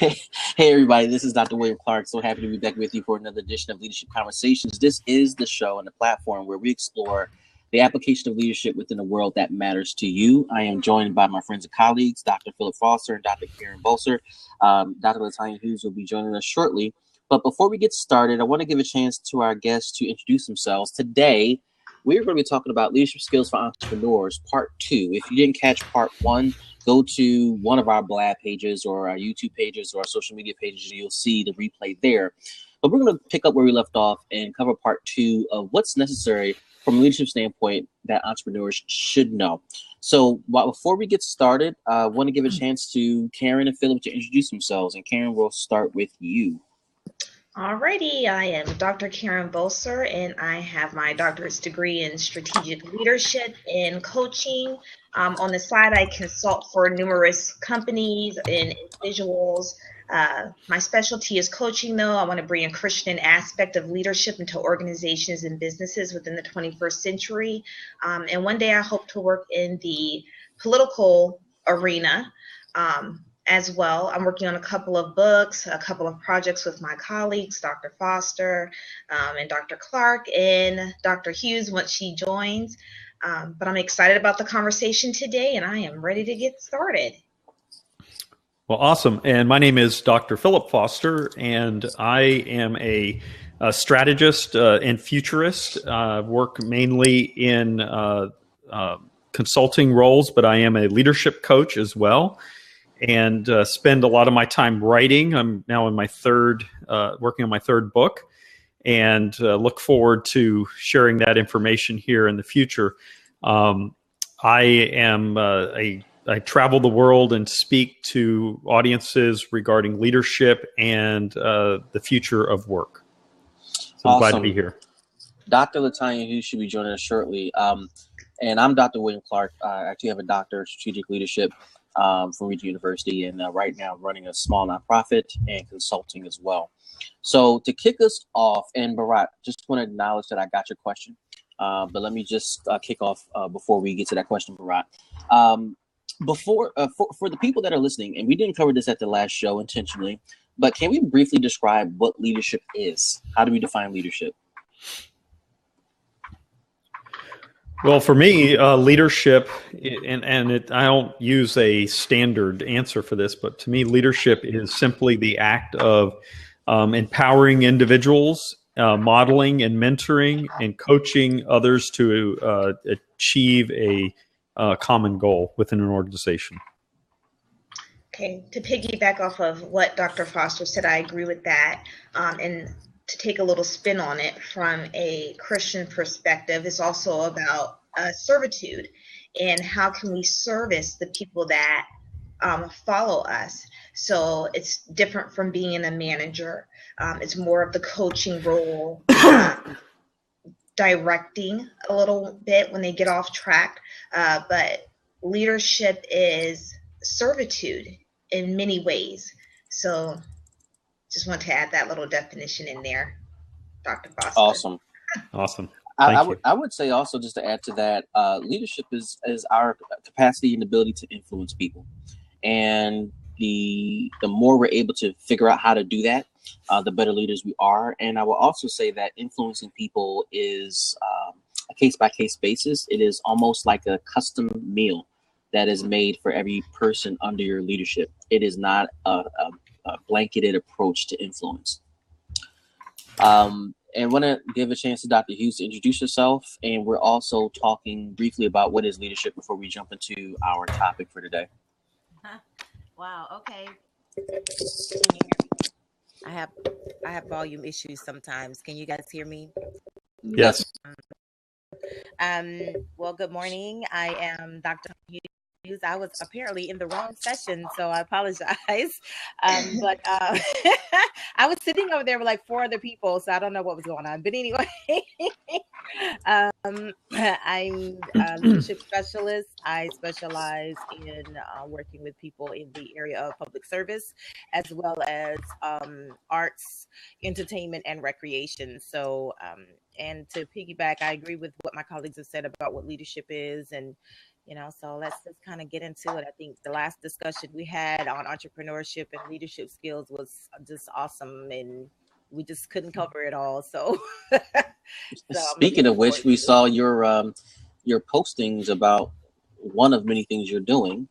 Hey, everybody, this is Dr. William Clark. So happy to be back with you for another edition of Leadership Conversations. This is the show and the platform where we explore the application of leadership within a world that matters to you. I am joined by my friends and colleagues, Dr. Philip Foster and Dr. Karen Bolser. Dr. Latanya Hughes will be joining us shortly. But before we get started, I want to give a chance to our guests to introduce themselves. Today, we're going to be talking about leadership skills for entrepreneurs, part 2. If you didn't catch part 1, go to one of our blog pages or our YouTube pages or our social media pages, and you'll see the replay there. But we're going to pick up where we left off and cover part 2 of what's necessary from a leadership standpoint that entrepreneurs should know. So before we get started, I want to give a chance to Karen and Philip to introduce themselves. And Karen, we'll start with you. Alrighty, I am Dr. Karen Bolser, and I have my doctorate degree in strategic leadership and coaching. On the side, I consult for numerous companies and individuals. My specialty is coaching, though. I want to bring a Christian aspect of leadership into organizations and businesses within the 21st century. And one day I hope to work in the political arena. As well. I'm working on a couple of books, a couple of projects with my colleagues, Dr. Foster and Dr. Clark and Dr. Hughes once she joins. But I'm excited about the conversation today, and I am ready to get started. Well, awesome. And my name is Dr. Philip Foster, and I am a strategist and futurist. Work mainly in consulting roles, but I am a leadership coach as well. And spend a lot of my time writing. I'm now in my working on my third book, and look forward to sharing that information here in the future. I travel the world and speak to audiences regarding leadership and the future of work. So I'm glad to be here. Dr. Latanya Hughes should be joining us shortly. And I'm Dr. William Clark. I actually have a doctorate of strategic leadership from Regent University, and right now running a small nonprofit and consulting as well. So to kick us off, and Bharat, just want to acknowledge that I got your question, but let me just kick off before we get to that question, Bharat. For the people that are listening, and we didn't cover this at the last show intentionally, but can we briefly describe what leadership is? How do we define leadership? Well, for me, leadership, I don't use a standard answer for this, but to me, leadership is simply the act of empowering individuals, modeling and mentoring and coaching others to achieve a common goal within an organization. Okay, to piggyback off of what Dr. Foster said, I agree with that. And to take a little spin on it from a Christian perspective, it's also about servitude and how can we service the people that follow us. So it's different from being a manager. It's more of the coaching role, directing a little bit when they get off track. But leadership is servitude in many ways. So just want to add that little definition in there, Dr. Foster. Awesome. I would say also, just to add to that, leadership is our capacity and ability to influence people. And the more we're able to figure out how to do that, the better leaders we are. And I will also say that influencing people is a case-by-case basis. It is almost like a custom meal that is made for every person under your leadership. It is not a blanketed approach to influence. And want to give a chance to Dr. Hughes to introduce herself. And we're also talking briefly about what is leadership before we jump into our topic for today. Wow. Okay. I have volume issues sometimes. Can you guys hear me? Yes. Well, good morning. I am Dr. Hughes. I was apparently in the wrong session, so I apologize. But I was sitting over there with like 4 other people, so I don't know what was going on. But anyway, I'm a leadership specialist. I specialize in working with people in the area of public service, as well as arts, entertainment, and recreation. So, and to piggyback, I agree with what my colleagues have said about what leadership is, and So let's just kind of get into it. I think the last discussion we had on entrepreneurship and leadership skills was just awesome, and we just couldn't cover it all. So, Speaking of which, we saw your postings about one of many things you're doing.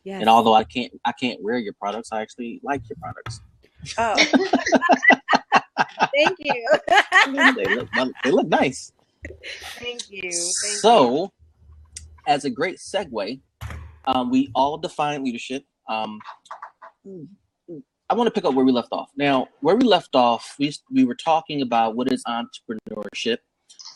Yes. And although I can't wear your products, I actually like your products. Oh, thank you. they look nice. Thank you. So, as a great segue, we all define leadership. I want to pick up where we left off. Now, where we left off, we were talking about what is entrepreneurship,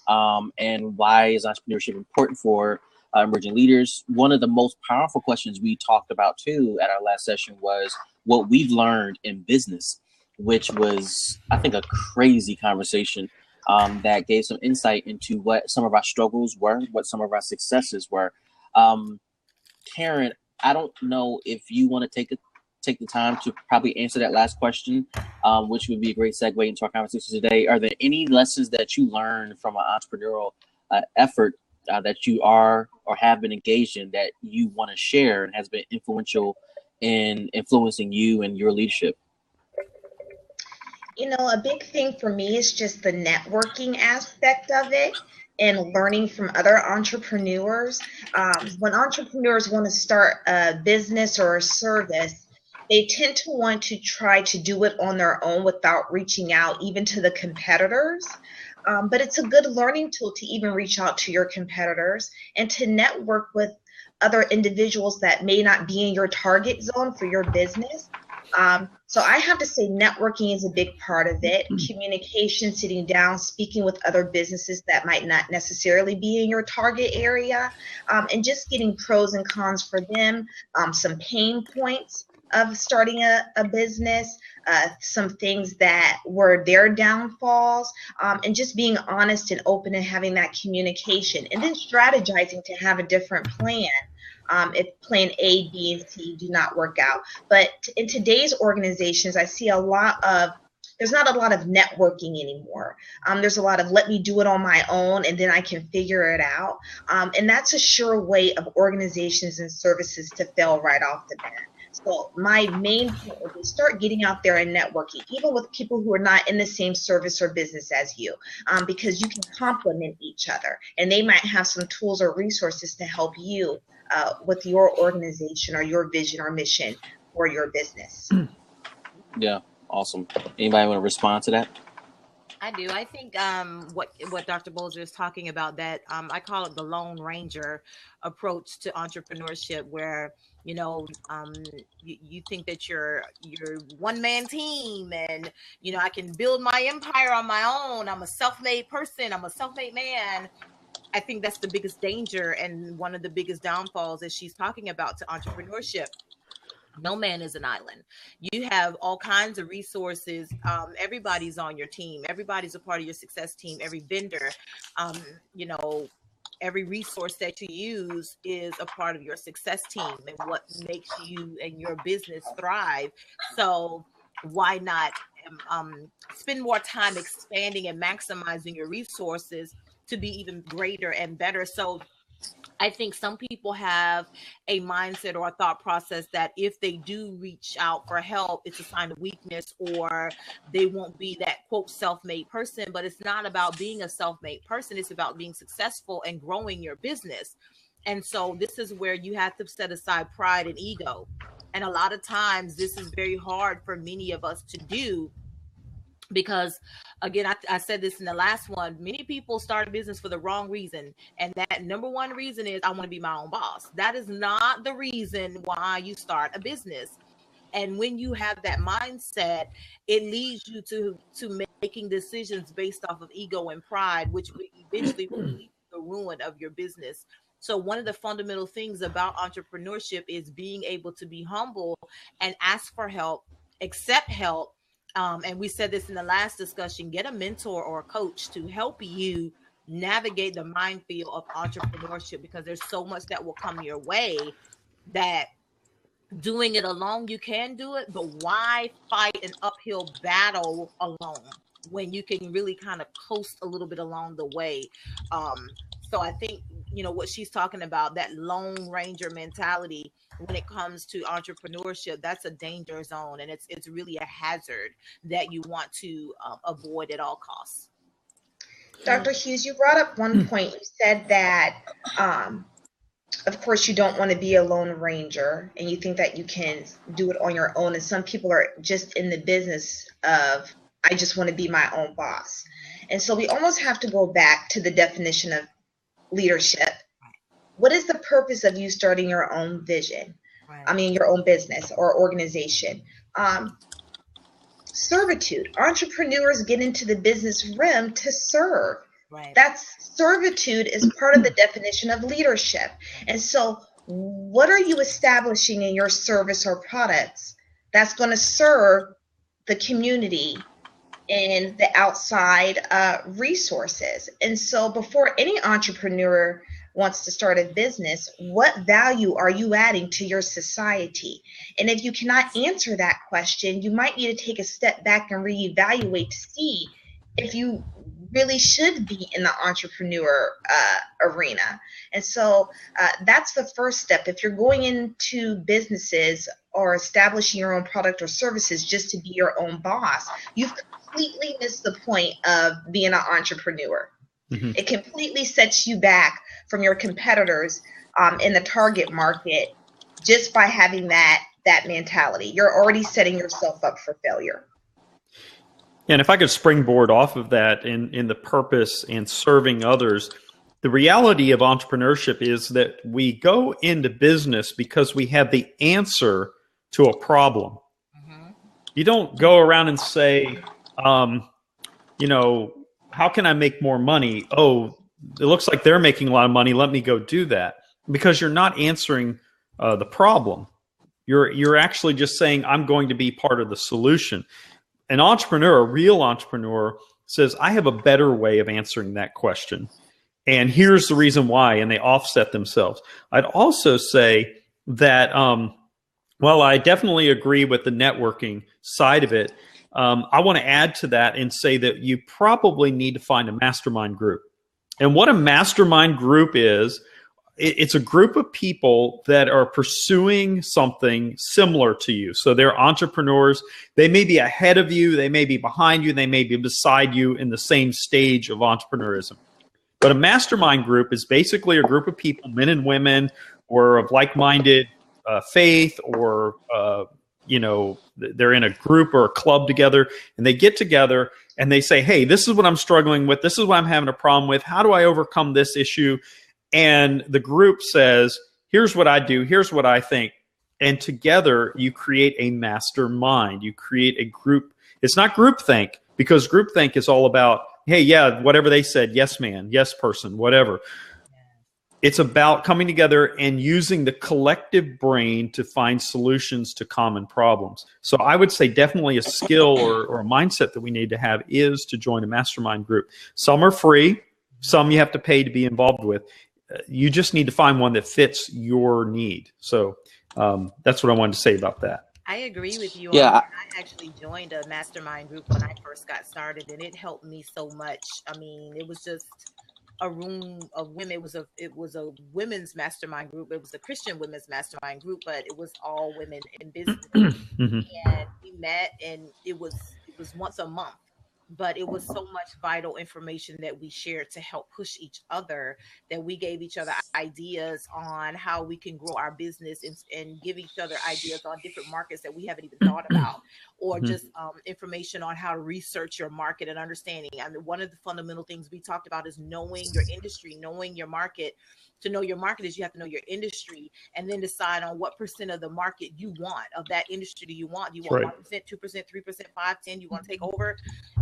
and why is entrepreneurship important for emerging leaders. One of the most powerful questions we talked about too at our last session was what we've learned in business, which was, I think, a crazy conversation that gave some insight into what some of our struggles were, what some of our successes were. Karen, I don't know if you want to take the time to probably answer that last question, which would be a great segue into our conversation today. Are there any lessons that you learned from an entrepreneurial effort that you are or have been engaged in that you want to share and has been influential in influencing you and your leadership? A big thing for me is just the networking aspect of it and learning from other entrepreneurs. When entrepreneurs want to start a business or a service, they tend to want to try to do it on their own without reaching out even to the competitors. But it's a good learning tool to even reach out to your competitors and to network with other individuals that may not be in your target zone for your business. So I have to say networking is a big part of it. Communication, sitting down, speaking with other businesses that might not necessarily be in your target area, and just getting pros and cons for them, some pain points of starting a business, some things that were their downfalls, and just being honest and open and having that communication, and then strategizing to have a different plan. If plan A, B, and C do not work out. But in today's organizations, I see there's not a lot of networking anymore. There's a lot of let me do it on my own and then I can figure it out. And that's a sure way of organizations and services to fail right off the bat. So my main point would be start getting out there and networking, even with people who are not in the same service or business as you, because you can complement each other and they might have some tools or resources to help you with your organization or your vision or mission for your business. Yeah, awesome. Anybody want to respond to that? I do. I think what Dr. Bolzer is talking about, that I call it the Lone Ranger approach to entrepreneurship, where you think that you're one man team, and I can build my empire on my own. I'm a self-made person. I'm a self-made man. I think that's the biggest danger and one of the biggest downfalls that she's talking about to entrepreneurship. No man is an island. You have all kinds of resources. Everybody's on your team. Everybody's a part of your success team. Every vendor, every resource that you use is a part of your success team and what makes you and your business thrive. So why not spend more time expanding and maximizing your resources to be even greater and better? So I think some people have a mindset or a thought process that if they do reach out for help, it's a sign of weakness, or they won't be that quote self-made person. But it's not about being a self-made person. It's about being successful and growing your business. And so this is where you have to set aside pride and ego. And a lot of times this is very hard for many of us to do, because again, I said this in the last one, many people start a business for the wrong reason. And that number one reason is I want to be my own boss. That is not the reason why you start a business. And when you have that mindset, it leads you to making decisions based off of ego and pride, which will eventually lead to the ruin of your business. So one of the fundamental things about entrepreneurship is being able to be humble and ask for help, accept help. And we said this in the last discussion, get a mentor or a coach to help you navigate the minefield of entrepreneurship, because there's so much that will come your way that doing it alone, you can do it, but why fight an uphill battle alone when you can really kind of coast a little bit along the way? So I think what she's talking about, that Lone Ranger mentality when it comes to entrepreneurship, that's a danger zone, and it's really a hazard that you want to avoid at all costs. Dr. Hughes, you brought up one point. You said that, of course, you don't want to be a lone ranger, and you think that you can do it on your own. And some people are just in the business of, I just want to be my own boss. And so we almost have to go back to the definition of leadership. What is the purpose of you starting your own vision? Right. I mean, your own business or organization? Servitude. Entrepreneurs get into the business realm to serve. Right. That's servitude is part of the definition of leadership. And so what are you establishing in your service or products that's going to serve the community and the outside resources? And so before any entrepreneur wants to start a business, what value are you adding to your society? And if you cannot answer that question, you might need to take a step back and reevaluate to see if you really should be in the entrepreneur arena. And so that's the first step. If you're going into businesses or establishing your own product or services just to be your own boss, you've completely missed the point of being an entrepreneur. Mm-hmm. It completely sets you back from your competitors in the target market just by having that mentality. You're already setting yourself up for failure. And if I could springboard off of that in the purpose and serving others, the reality of entrepreneurship is that we go into business because we have the answer to a problem. Mm-hmm. You don't go around and say, how can I make more money? Oh, it looks like they're making a lot of money. Let me go do that. Because you're not answering the problem. You're actually just saying, I'm going to be part of the solution. An entrepreneur, a real entrepreneur, says, I have a better way of answering that question. And here's the reason why. And they offset themselves. I'd also say that, while I definitely agree with the networking side of it, I want to add to that and say that you probably need to find a mastermind group. And what a mastermind group is, it's a group of people that are pursuing something similar to you. So they're entrepreneurs. They may be ahead of you. They may be behind you. They may be beside you in the same stage of entrepreneurism. But a mastermind group is basically a group of people, men and women, or of like-minded faith, or they're in a group or a club together, and they get together and they say, hey, this is what I'm struggling with. This is what I'm having a problem with. How do I overcome this issue? And the group says, here's what I do. Here's what I think. And together you create a mastermind. You create a group. It's not groupthink, because groupthink is all about, hey, yeah, whatever they said, yes, man, yes, person, whatever. It's about coming together and using the collective brain to find solutions to common problems. So I would say definitely a skill or a mindset that we need to have is to join a mastermind group. Some are free. Some you have to pay to be involved with. You just need to find one that fits your need. So that's what I wanted to say about that. I agree with you. Yeah. I actually joined a mastermind group when I first got started, and it helped me so much. I mean, it was just a room of women. It was a women's mastermind group. It was a Christian women's mastermind group, but it was all women in business. Mm-hmm. And we met, and it was once a month. But it was so much vital information that we shared to help push each other, that we gave each other ideas on how we can grow our business and give each other ideas on different markets that we haven't even thought about, or just information on how to research your market and understanding. I mean, one of the fundamental things we talked about is knowing your industry, knowing your market. To know your market is you have to know your industry, and then decide on what % of the market you want, of that industry do you want. Do you want 1%, 2%, 3%, 5, 10? You want to take over?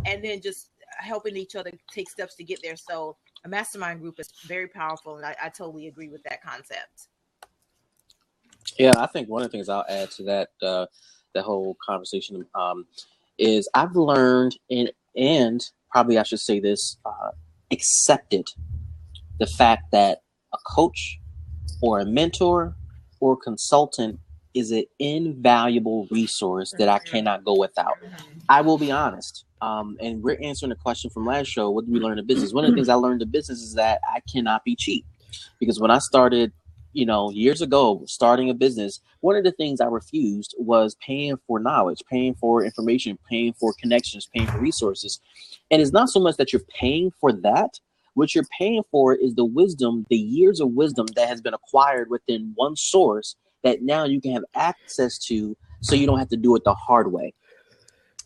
And then just helping each other take steps to get there. So a mastermind group is very powerful, and I totally agree with that concept. Yeah, I think one of the things I'll add to that whole conversation is I've learned and probably I should say this, accepted the fact that a coach or a mentor or consultant is an invaluable resource that I cannot go without. I will be honest. And we're answering a question from last show. What did we learn in business? One of the things I learned in business is that I cannot be cheap. Because when I started, years ago, starting a business, one of the things I refused was paying for knowledge, paying for information, paying for connections, paying for resources. And it's not so much that you're paying for that. What you're paying for is the wisdom, the years of wisdom that has been acquired within one source that now you can have access to, so you don't have to do it the hard way.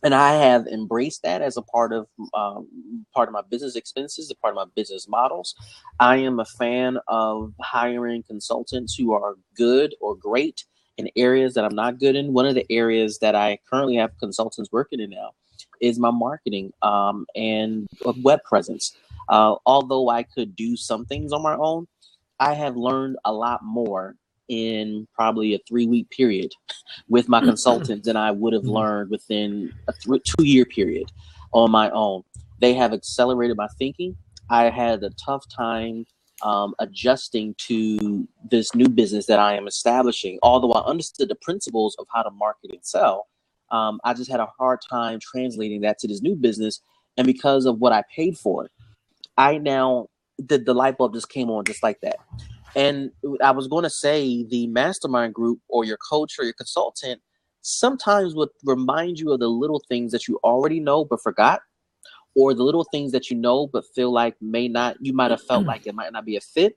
And I have embraced that as a part of my business expenses, a part of my business models. I am a fan of hiring consultants who are good or great in areas that I'm not good in. One of the areas that I currently have consultants working in now is my marketing and web presence. Although I could do some things on my own, I have learned a lot more in probably a 3-week period with my consultant than I would have learned within a 2-year period on my own. They have accelerated my thinking. I had a tough time adjusting to this new business that I am establishing. Although I understood the principles of how to market and sell, I just had a hard time translating that to this new business. And because of what I paid for it, the light bulb just came on just like that. And I was going to say the mastermind group or your coach or your consultant sometimes would remind you of the little things that you already know but forgot, or the little things that you know but feel like you might have felt like it might not be a fit,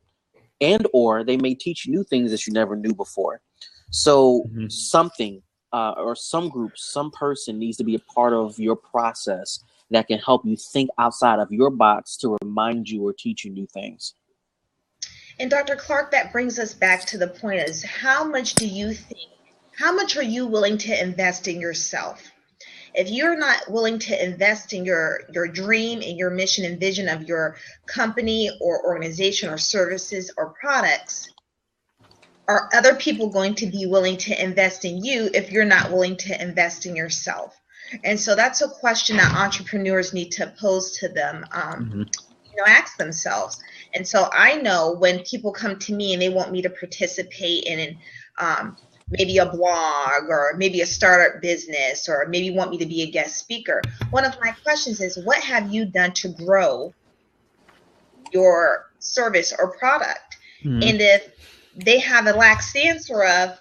and or they may teach you new things that you never knew before. So something or some group, some person needs to be a part of your process that can help you think outside of your box to remind you or teach you new things. And Dr. Clark, that brings us back to the point is, how much are you willing to invest in yourself? If you're not willing to invest in your dream and your mission and vision of your company or organization or services or products, are other people going to be willing to invest in you if you're not willing to invest in yourself? And so that's a question that entrepreneurs need to pose to them, ask themselves. And so I know when people come to me and they want me to participate in maybe a blog or maybe a startup business, or maybe want me to be a guest speaker, one of my questions is, what have you done to grow your service or product? And if they have a lax answer of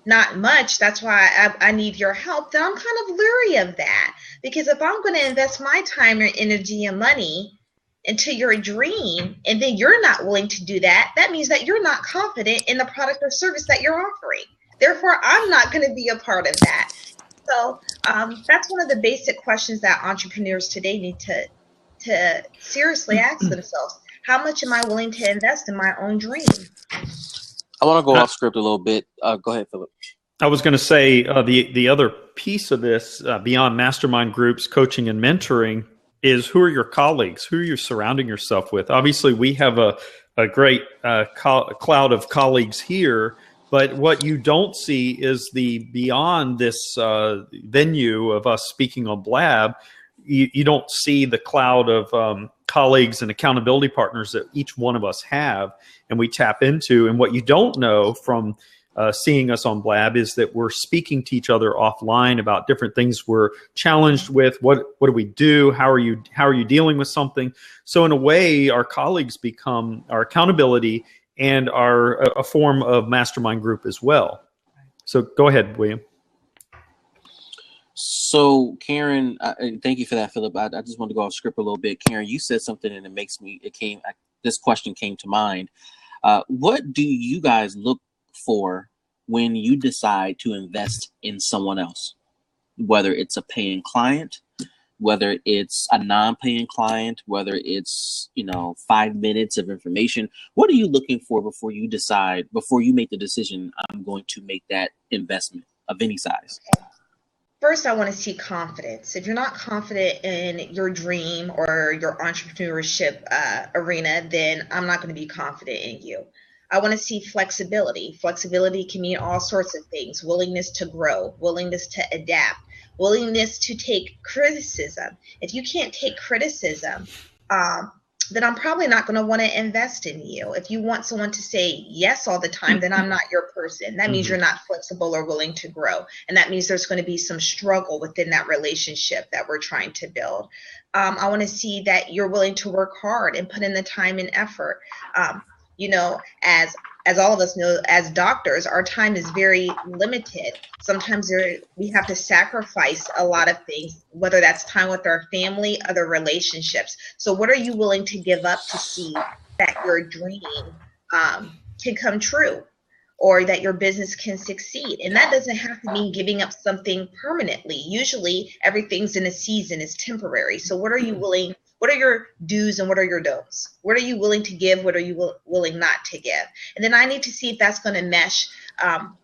not much, that's why I need your help, then I'm kind of leery of that. Because if I'm going to invest my time and energy and money into your dream, and then you're not willing to do that, that means that you're not confident in the product or service that you're offering. Therefore, I'm not going to be a part of that. So that's one of the basic questions that entrepreneurs today need to seriously ask themselves. How much am I willing to invest in my own dream? I want to go off script a little bit. Go ahead, Philip. I was going to say the other piece of this, beyond mastermind groups, coaching, and mentoring, is who are your colleagues? Who are you surrounding yourself with? Obviously, we have a great cloud of colleagues here, but what you don't see is the beyond this venue of us speaking on Blab. You don't see the cloud of colleagues and accountability partners that each one of us have and we tap into. And what you don't know from seeing us on Blab is that we're speaking to each other offline about different things we're challenged with. What do we do? How are you dealing with something? So in a way, our colleagues become our accountability and are a form of mastermind group as well. So go ahead, William. So Karen, thank you for that, Philip. I just want to go off script a little bit. Karen, you said something and this question came to mind. What do you guys look for when you decide to invest in someone else, whether it's a paying client, whether it's a non-paying client, whether it's 5 minutes of information? What are you looking for before you make the decision, I'm going to make that investment of any size? First, I want to see confidence. If you're not confident in your dream or your entrepreneurship arena, then I'm not going to be confident in you. I want to see flexibility. Flexibility can mean all sorts of things: willingness to grow, willingness to adapt, willingness to take criticism. If you can't take criticism, then I'm probably not going to want to invest in you. If you want someone to say yes all the time, then I'm not your person. That means you're not flexible or willing to grow. And that means there's going to be some struggle within that relationship that we're trying to build. I want to see that you're willing to work hard and put in the time and effort. You know, as all of us know, as doctors, our time is very limited. Sometimes we have to sacrifice a lot of things, whether that's time with our family, other relationships. So what are you willing to give up to see that your dream can come true, or that your business can succeed? And that doesn't have to mean giving up something permanently. Usually everything's in a season, is temporary. So what are you willing, what are your do's and what are your don'ts? What are you willing to give? What are you willing not to give? And then I need to see if that's going to mesh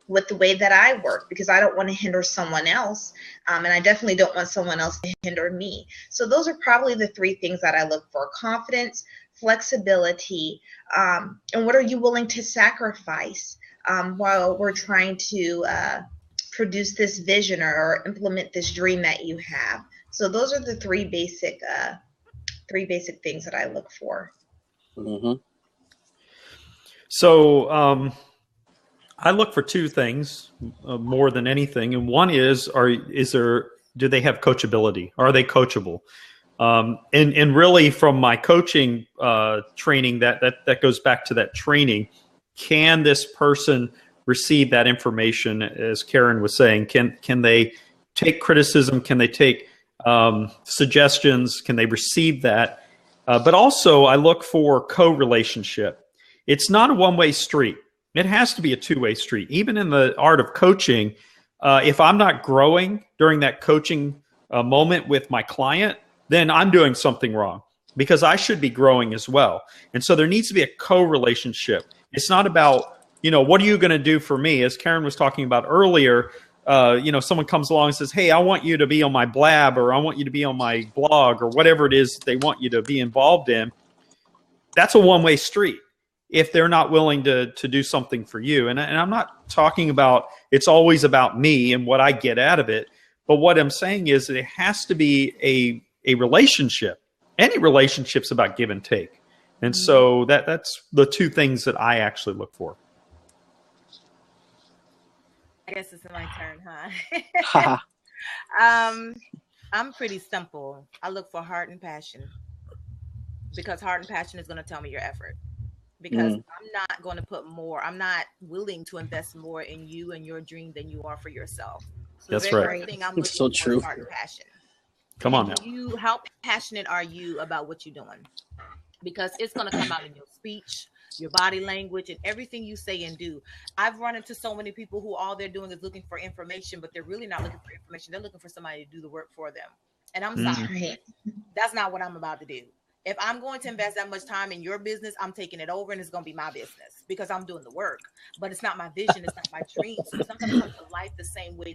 with the way that I work, because I don't want to hinder someone else. And I definitely don't want someone else to hinder me. So those are probably the three things that I look for: confidence, flexibility, and what are you willing to sacrifice while we're trying to produce this vision or implement this dream that you have. So those are the three basic things that I look for. Mm-hmm. So I look for two things more than anything, and one is do they have coachability? Are they coachable? And really, from my coaching training, that goes back to that training. Can this person receive that information? As Karen was saying, can they take criticism? Can they take suggestions? Can they receive that? But also, I look for co-relationship. It's not a one-way street. It has to be a two-way street. Even in the art of coaching, if I'm not growing during that coaching moment with my client, then I'm doing something wrong, because I should be growing as well. And so there needs to be a co-relationship. It's not about, what are you going to do for me? As Karen was talking about earlier, someone comes along and says, hey, I want you to be on my blab, or I want you to be on my blog, or whatever it is they want you to be involved in. That's a one-way street if they're not willing to do something for you. And I'm not talking about it's always about me and what I get out of it. But what I'm saying is that it has to be a relationship. Any relationship's about give and take. And so that's the two things that I actually look for. I guess it's my turn, huh? I'm pretty simple. I look for heart and passion, because heart and passion is going to tell me your effort. Because I'm not going to put more. I'm not willing to invest more in you and your dream than you are for yourself. So that's the very right. first thing I'm looking so for true. is heart and passion. Come on now. How passionate are you about what you're doing? Because it's going to come out in your speech, your body language, and everything you say and do. I've run into so many people who all they're doing is looking for information, but they're really not looking for information. They're looking for somebody to do the work for them. And I'm sorry. That's not what I'm about to do. If I'm going to invest that much time in your business, I'm taking it over, and it's going to be my business because I'm doing the work. But it's not my vision. It's not my dream. So it's not going to come to life the same way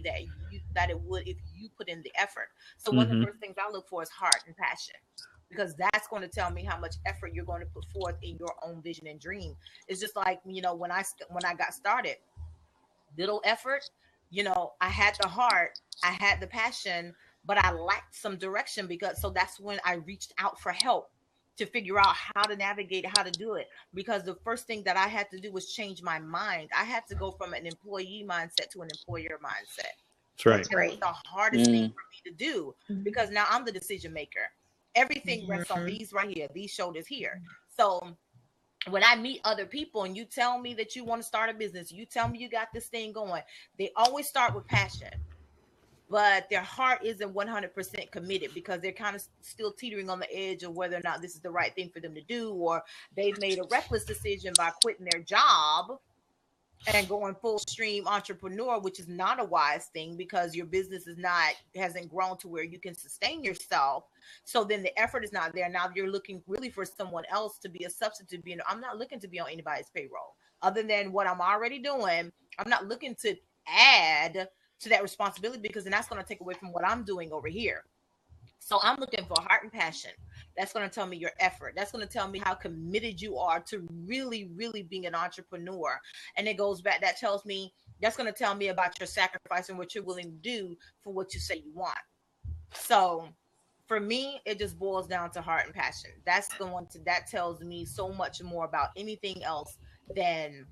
that it would if you put in the effort. So one of the first things I look for is heart and passion, because that's going to tell me how much effort you're going to put forth in your own vision and dream. It's just like, when I got started, little effort, I had the heart, I had the passion, but I lacked some direction, so that's when I reached out for help to figure out how to navigate, how to do it. Because the first thing that I had to do was change my mind. I had to go from an employee mindset to an employer mindset. That's right. That's the hardest thing for me to do, because now I'm the decision maker. Everything rests on these right here, these shoulders here. So when I meet other people and you tell me that you want to start a business, you tell me you got this thing going, they always start with passion. But their heart isn't 100% committed, because they're kind of still teetering on the edge of whether or not this is the right thing for them to do, or they've made a reckless decision by quitting their job and going full stream entrepreneur, which is not a wise thing, because your business hasn't grown to where you can sustain yourself. So then the effort is not there. Now you're looking really for someone else to be a substitute. I'm not looking to be on anybody's payroll other than what I'm already doing. I'm not looking to add to that responsibility, because then that's going to take away from what I'm doing over here. So I'm looking for heart and passion. That's going to tell me your effort. That's going to tell me how committed you are to really, really being an entrepreneur. And it goes back, that's going to tell me about your sacrifice and what you're willing to do for what you say you want. So for me, it just boils down to heart and passion. That's the one that tells me so much more about anything else than,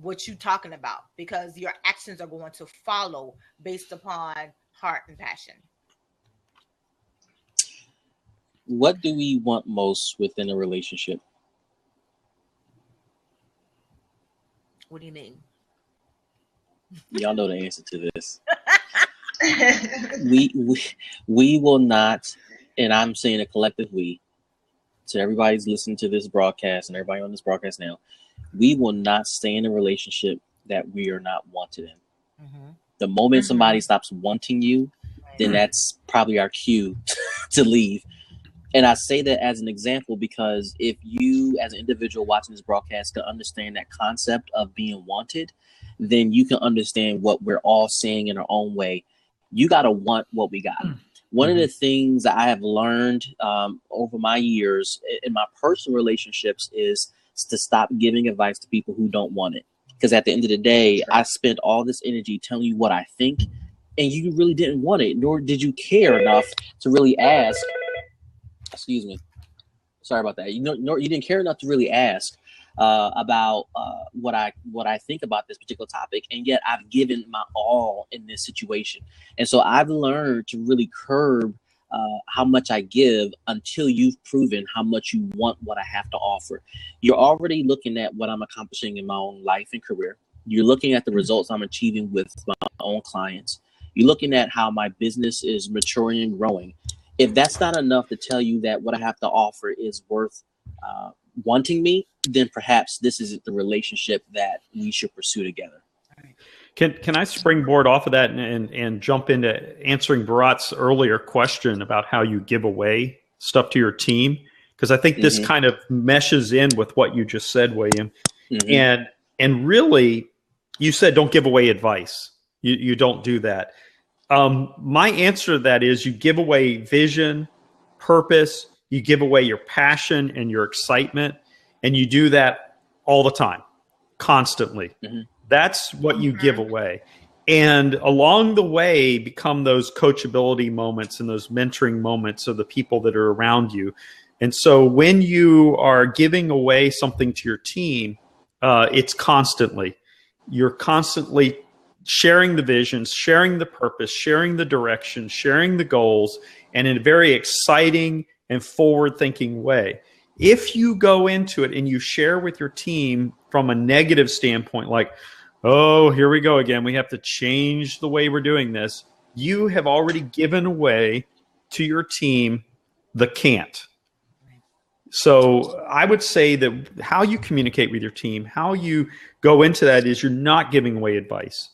what you're talking about, because your actions are going to follow based upon heart and passion. What do we want most within a relationship? What do you mean? Y'all know the answer to this. We will not, and I'm saying a collective we, so everybody's listening to this broadcast and everybody on this broadcast now, we will not stay in a relationship that we are not wanted in. Mm-hmm. The moment somebody stops wanting you, then that's probably our cue to leave. And I say that as an example because if you, as an individual watching this broadcast, can understand that concept of being wanted, then you can understand what we're all saying in our own way. You got to want what we got. One of the things that I have learned over my years in my personal relationships is to stop giving advice to people who don't want it. Because at the end of the day, I spent all this energy telling you what I think, and you really didn't want it, nor did you care enough to really ask. Excuse me. Sorry about that. You didn't care enough to really ask about what I think about this particular topic, and yet I've given my all in this situation. And so I've learned to really curb how much I give until you've proven how much you want what I have to offer. You're already looking at what I'm accomplishing in my own life and career. You're looking at the results I'm achieving with my own clients. You're looking at how my business is maturing and growing. If that's not enough to tell you that what I have to offer is worth wanting me, then perhaps this isn't the relationship that we should pursue together. Can I springboard off of that and jump into answering Bharat's earlier question about how you give away stuff to your team? Because I think this kind of meshes in with what you just said, William. And really, you said don't give away advice. You don't do that. My answer to that is you give away vision, purpose, you give away your passion and your excitement, and you do that all the time, constantly. That's what you give away. And along the way become those coachability moments and those mentoring moments of the people that are around you. And so when you are giving away something to your team, it's constantly. You're constantly sharing the visions, sharing the purpose, sharing the direction, sharing the goals, and in a very exciting and forward-thinking way. If you go into it and you share with your team from a negative standpoint, like, oh, here we go again, we have to change the way we're doing this, you have already given away to your team the can't. So I would say that how you communicate with your team, how you go into that is you're not giving away advice.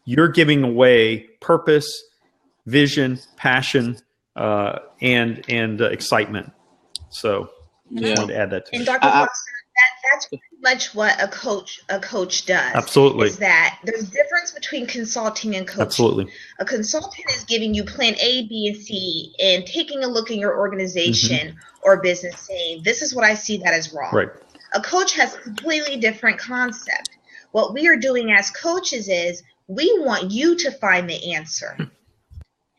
You're giving away purpose, vision, passion, and excitement. So I wanted to add that to and it. Dr. Foster, that's pretty much what a coach does. Absolutely. Is that there's a difference between consulting and coaching. Absolutely. A consultant is giving you plan A, B, and C and taking a look in your organization or business saying, this is what I see that is wrong. Right. A coach has a completely different concept. What we are doing as coaches is we want you to find the answer.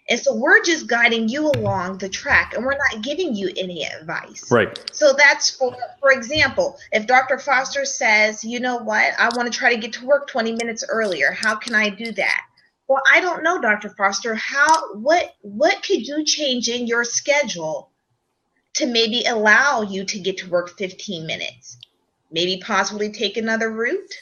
And so we're just guiding you along the track, and we're not giving you any advice. Right. So that's for example, if Dr. Foster says, you know what, I want to try to get to work 20 minutes earlier. How can I do that? Well, I don't know, Dr. Foster. What could you change in your schedule to maybe allow you to get to work 15 minutes? Maybe possibly take another route?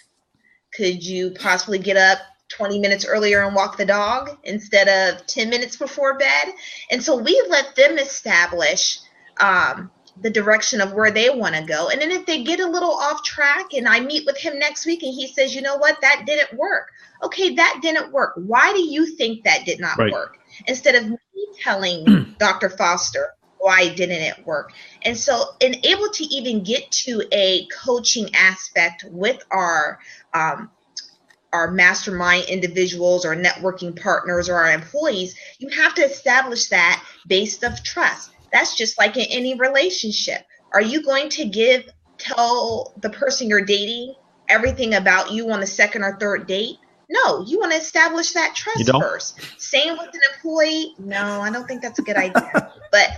Could you possibly get up 20 minutes earlier and walk the dog instead of 10 minutes before bed? And so we let them establish the direction of where they want to go. And then if they get a little off track and I meet with him next week and he says, you know what, that didn't work. Okay, that didn't work. Why do you think that did not work? Instead of me telling Dr. Foster why didn't it work. And so able to even get to a coaching aspect with our mastermind individuals or networking partners or our employees, you have to establish that based of trust. That's just like in any relationship. Are you going to tell the person you're dating everything about you on the second or third date? No, you want to establish that trust first. Same with an employee. No, I don't think that's a good idea. But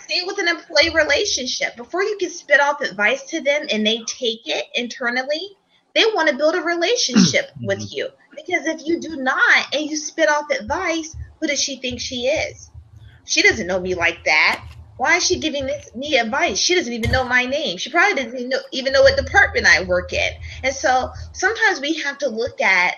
same with an employee relationship. Before you can spit off advice to them and they take it internally, they want to build a relationship with you. Because if you do not and you spit off advice, who does she think she is? She doesn't know me like that. Why is she giving me advice? She doesn't even know my name. She probably doesn't even know what department I work in. And so sometimes we have to look at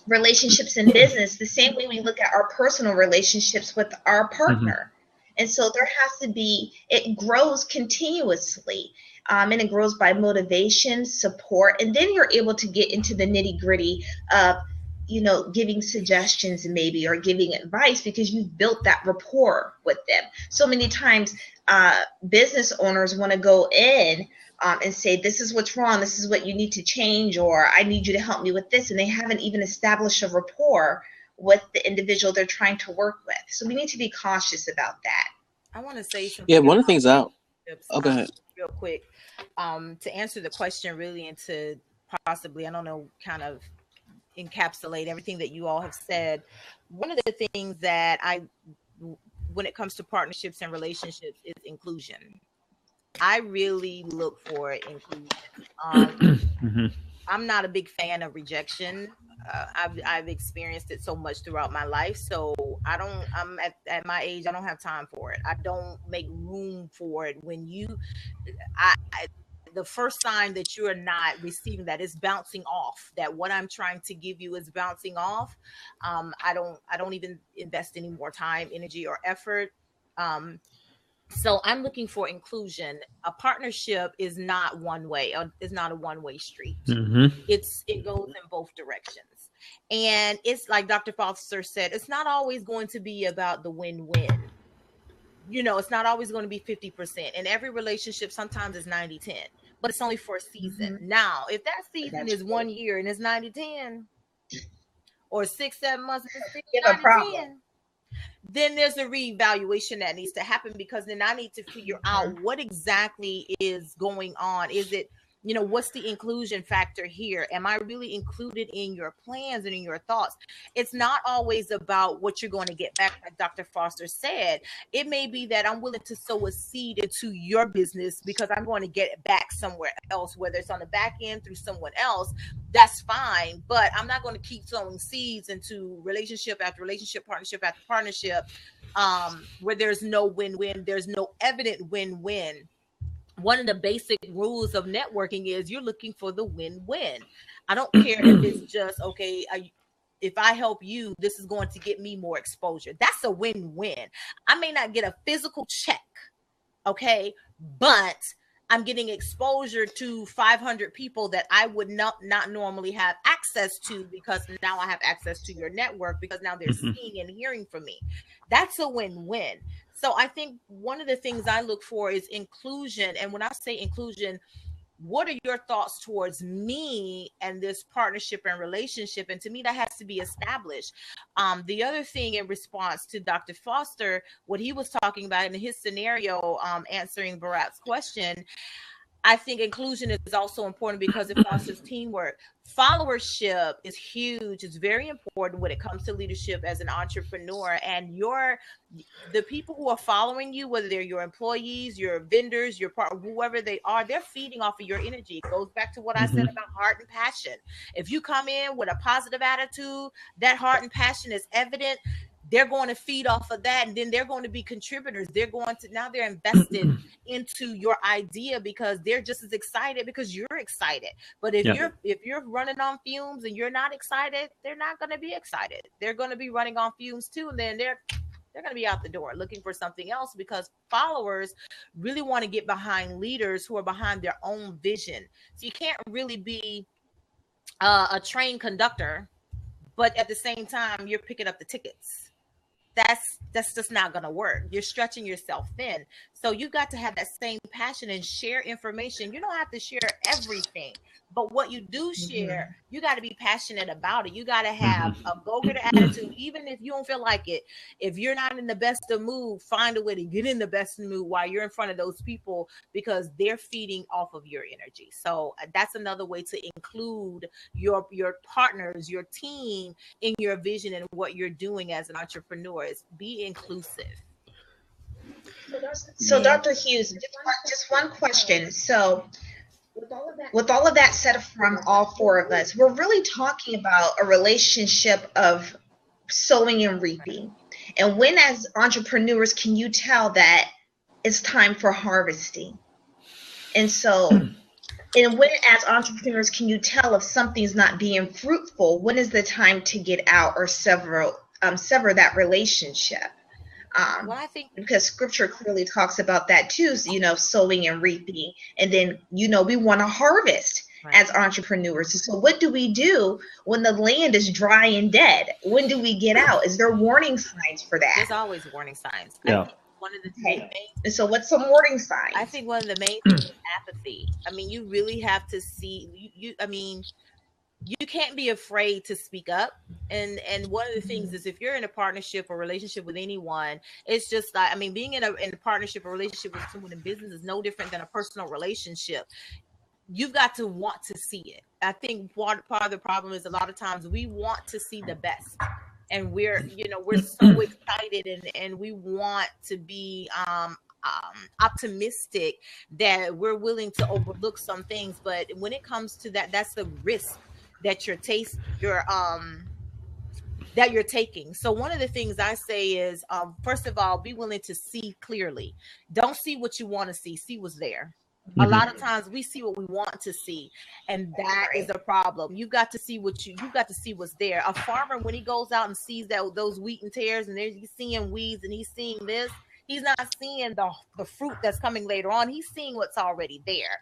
relationships in business the same way we look at our personal relationships with our partner. And so there has to be, it grows continuously. And it grows by motivation, support, and then you're able to get into the nitty gritty of, giving suggestions maybe, or giving advice, because you've built that rapport with them. So many times business owners want to go in and say, this is what's wrong, this is what you need to change, or I need you to help me with this. And they haven't even established a rapport with the individual they're trying to work with. So we need to be cautious about that. I want to say something. Yeah, one of the things out. Oh, go ahead. Real quick, to answer the question really, and to possibly, I don't know, kind of encapsulate everything that you all have said. One of the things that when it comes to partnerships and relationships, is inclusion. I really look for inclusion. I'm not a big fan of rejection. I've experienced it so much throughout my life. So I'm at my age, I don't have time for it. I don't make room for it. When the first sign that you are not receiving that, is bouncing off, that what I'm trying to give you is bouncing off. I don't even invest any more time, energy, or effort. So I'm looking for inclusion. A partnership is not one way. It's not a one-way street. It goes in both directions. And it's like Dr. Foster said, it's not always going to be about the win-win. It's not always going to be 50%. In every relationship, sometimes it's 90-10, but it's only for a season. Now, if that season is 1 year and it's 90-10, or 6-7 months, it's 90-10, then there's a reevaluation that needs to happen, because then I need to figure out what exactly is going on. Is it, what's the inclusion factor here? Am I really included in your plans and in your thoughts? It's not always about what you're going to get back, like Dr. Foster said. It may be that I'm willing to sow a seed into your business because I'm going to get it back somewhere else, whether it's on the back end through someone else. That's fine, but I'm not going to keep sowing seeds into relationship after relationship, partnership after partnership, where there's no win-win. There's no evident win-win. One of the basic rules of networking is you're looking for the win-win. I don't care if it's just, okay, if I help you, this is going to get me more exposure. That's a win-win. I may not get a physical check, okay, but I'm getting exposure to 500 people that I would not normally have access to, because now I have access to your network, because now they're seeing and hearing from me. That's a win-win. So I think one of the things I look for is inclusion. And when I say inclusion, what are your thoughts towards me and this partnership and relationship? And to me, that has to be established. The other thing, in response to Dr. Foster, what he was talking about in his scenario, answering Bharat's question, I think inclusion is also important because it fosters teamwork. Followership is huge. It's very important when it comes to leadership as an entrepreneur. And the people who are following you, whether they're your employees, your vendors, your partner, whoever they are, they're feeding off of your energy. It goes back to what I said about heart and passion. If you come in with a positive attitude, that heart and passion is evident. They're going to feed off of that, and then they're going to be contributors. They're invested into your idea because they're just as excited because you're excited. But if you're running on fumes and you're not excited, they're not going to be excited. They're going to be running on fumes too, and then they're going to be out the door looking for something else, because followers really want to get behind leaders who are behind their own vision. So you can't really be a train conductor, but at the same time, you're picking up the tickets. That's just not going to work. You're stretching yourself thin. So you got to have that same passion and share information. You don't have to share everything, but what you do share, you got to be passionate about it. You got to have a go-getter attitude, even if you don't feel like it. If you're not in the best of mood, find a way to get in the best mood while you're in front of those people, because they're feeding off of your energy. So that's another way to include your partners, your team in your vision and what you're doing as an entrepreneur. Is be inclusive. So Dr. Hughes, just one question. So with all of that said from all four of us, we're really talking about a relationship of sowing and reaping. And when, as entrepreneurs, can you tell that it's time for harvesting? And so, and when, as entrepreneurs, can you tell if something's not being fruitful? When is the time to get out or sever that relationship? Well, I think Because scripture clearly talks about that too, sowing and reaping. And then, we want to harvest as entrepreneurs. So what do we do when the land is dry and dead? When do we get out? Is there warning signs for that? There's always warning signs. Yeah. I think one of the main, so what's some warning signs? I think one of the main things is apathy. I mean, you really have to see you can't be afraid to speak up. And one of the things is, if you're in a partnership or relationship with anyone, it's just like, being in a partnership or relationship with someone in business is no different than a personal relationship. You've got to want to see it. I think part of the problem is, a lot of times we want to see the best, and we're so excited and we want to be optimistic that we're willing to overlook some things. But when it comes to that, that's the risk that you're taking. So one of the things I say is, first of all, be willing to see clearly. Don't see what you want to see what's there. A lot of times we see what we want to see, and that is a problem. You've got to see you've got to see what's there. A farmer, when he goes out and sees those wheat and tares, and he's seeing weeds and he's seeing this, he's not seeing the fruit that's coming later on. He's seeing what's already there.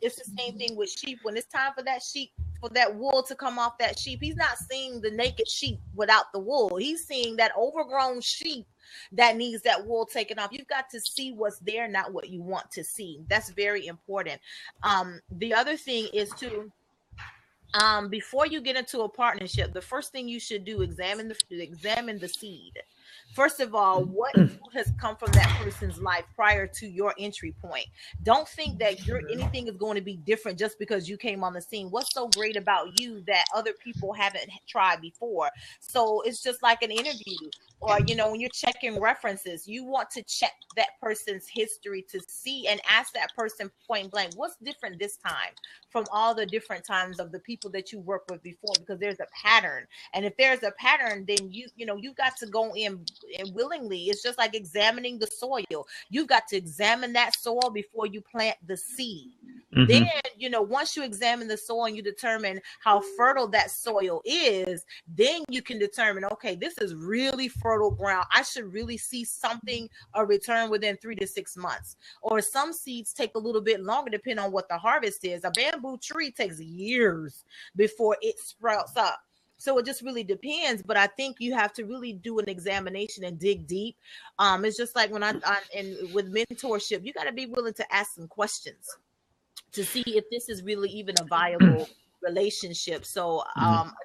It's the same thing with sheep. When it's time for that wool to come off that sheep, he's not seeing the naked sheep without the wool. He's seeing that overgrown sheep that needs that wool taken off. You've got to see what's there, not what you want to see. That's very important. The other thing is to, before you get into a partnership, the first thing you should do, examine the seed. First of all, what has come from that person's life prior to your entry point? Don't think that anything is going to be different just because you came on the scene. What's so great about you that other people haven't tried before? So it's just like an interview, or, when you're checking references, you want to check that person's history to see and ask that person point blank, what's different this time from all the different times of the people that you worked with before? Because there's a pattern. And if there's a pattern, then you've got to go in and willingly. It's just like examining the soil. You've got to examine that soil before you plant the seed. Then, once you examine the soil and you determine how fertile that soil is, then you can determine, okay, this is really fertile ground. I should really see something, a return within 3 to 6 months. Or some seeds take a little bit longer, depending on what the harvest is. A bamboo tree takes years before it sprouts up. So it just really depends. But I think you have to really do an examination and dig deep. It's just like when with mentorship, you got to be willing to ask some questions to see if this is really even a viable relationship. So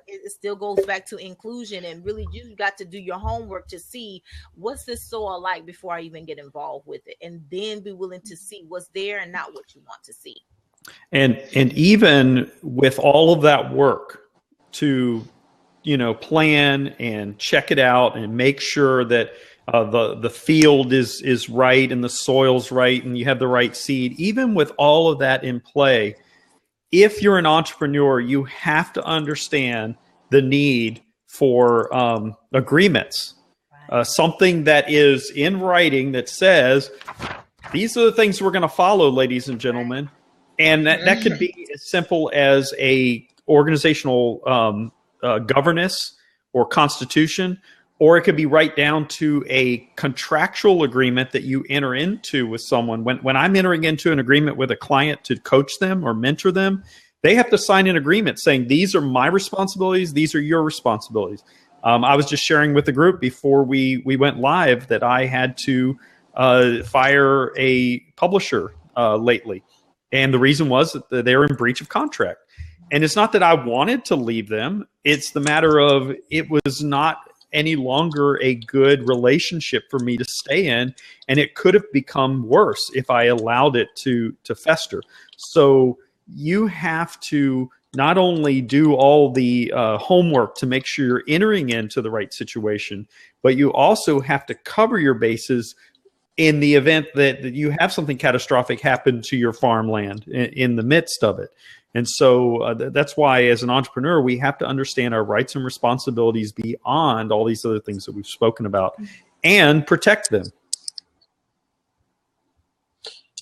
it still goes back to inclusion, and really you got to do your homework to see what's this soil like before I even get involved with it, and then be willing to see what's there and not what you want to see. And even with all of that work to plan and check it out and make sure that the field is right and the soil's right and you have the right seed, even with all of that in play, if you're an entrepreneur, you have to understand the need for agreements, something that is in writing that says, these are the things we're going to follow, ladies and gentlemen. And that could be as simple as a organizational governance or constitution, or it could be right down to a contractual agreement that you enter into with someone. When I'm entering into an agreement with a client to coach them or mentor them, they have to sign an agreement saying, these are my responsibilities, these are your responsibilities. I was just sharing with the group before we went live that I had to fire a publisher lately. And the reason was that they were in breach of contract. And it's not that I wanted to leave them. It's the matter of it was not any longer a good relationship for me to stay in. And it could have become worse if I allowed it to fester. So you have to not only do all the homework to make sure you're entering into the right situation, but you also have to cover your bases in the event that you have something catastrophic happen to your farmland in the midst of it. And so that's why, as an entrepreneur, we have to understand our rights and responsibilities beyond all these other things that we've spoken about, and protect them.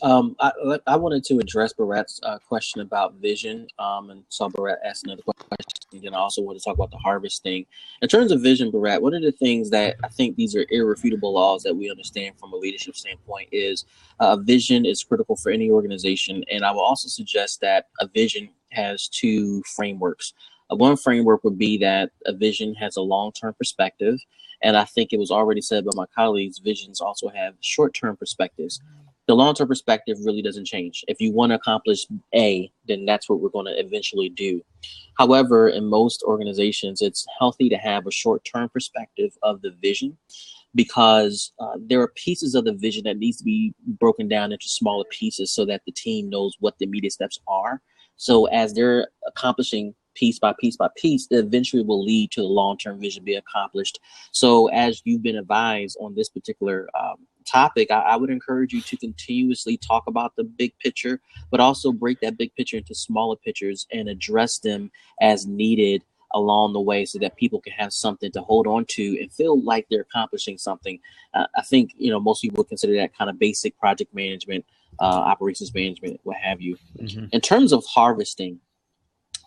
I wanted to address Barat's question about vision, and saw Barat ask another question. And I also want to talk about the harvest thing. In terms of vision, Barat, one of the things that I think these are irrefutable laws that we understand from a leadership standpoint is vision is critical for any organization. And I will also suggest that a vision has two frameworks. One framework would be that a vision has a long-term perspective. And I think it was already said by my colleagues, visions also have short-term perspectives. The long-term perspective really doesn't change. If you want to accomplish A, then that's what we're going to eventually do. However, in most organizations, it's healthy to have a short-term perspective of the vision, because there are pieces of the vision that needs to be broken down into smaller pieces so that the team knows what the immediate steps are. So as they're accomplishing piece by piece by piece, it eventually will lead to the long-term vision being accomplished. So as you've been advised on this particular topic, I would encourage you to continuously talk about the big picture, but also break that big picture into smaller pictures and address them as needed along the way so that people can have something to hold on to and feel like they're accomplishing something. I think, most people consider that kind of basic project management, operations management, what have you. Mm-hmm. In terms of harvesting,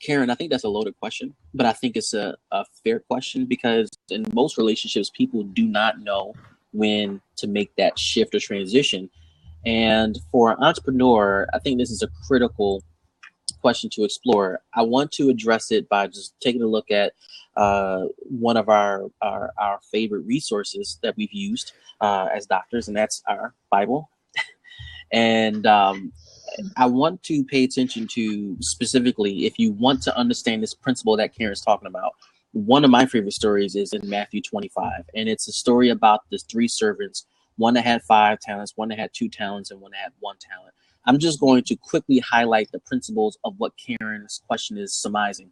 Karen, I think that's a loaded question, but I think it's a fair question, because in most relationships, people do not know when to make that shift or transition. And for an entrepreneur, I think this is a critical question to explore. I want to address it by just taking a look at one of our favorite resources that we've used as doctors, and that's our Bible. And I want to pay attention to, specifically, if you want to understand this principle that Karen's talking about, one of my favorite stories is in Matthew 25, and it's a story about the three servants, one that had 5 talents, one that had 2 talents, and one that had 1 talent. I'm just going to quickly highlight the principles of what Karen's question is surmising.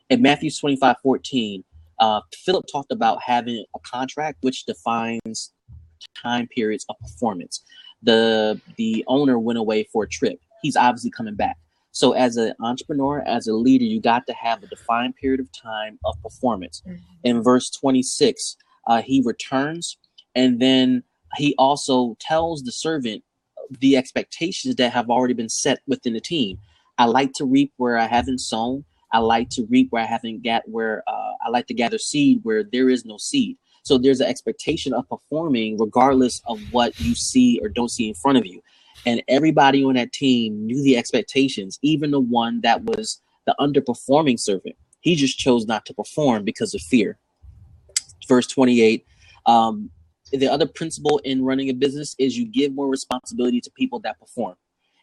In Matthew 25:14, Philip talked about having a contract which defines time periods of performance. The owner went away for a trip. He's obviously coming back. So as an entrepreneur, as a leader, you got to have a defined period of time of performance. Mm-hmm. In verse 26, he returns, and then he also tells the servant the expectations that have already been set within the team. I like to reap where I haven't sown. I like to reap where I haven't I like to gather seed where there is no seed. So there's an expectation of performing regardless of what you see or don't see in front of you. And everybody on that team knew the expectations, even the one that was the underperforming servant. He just chose not to perform because of fear. Verse 28, the other principle in running a business is you give more responsibility to people that perform.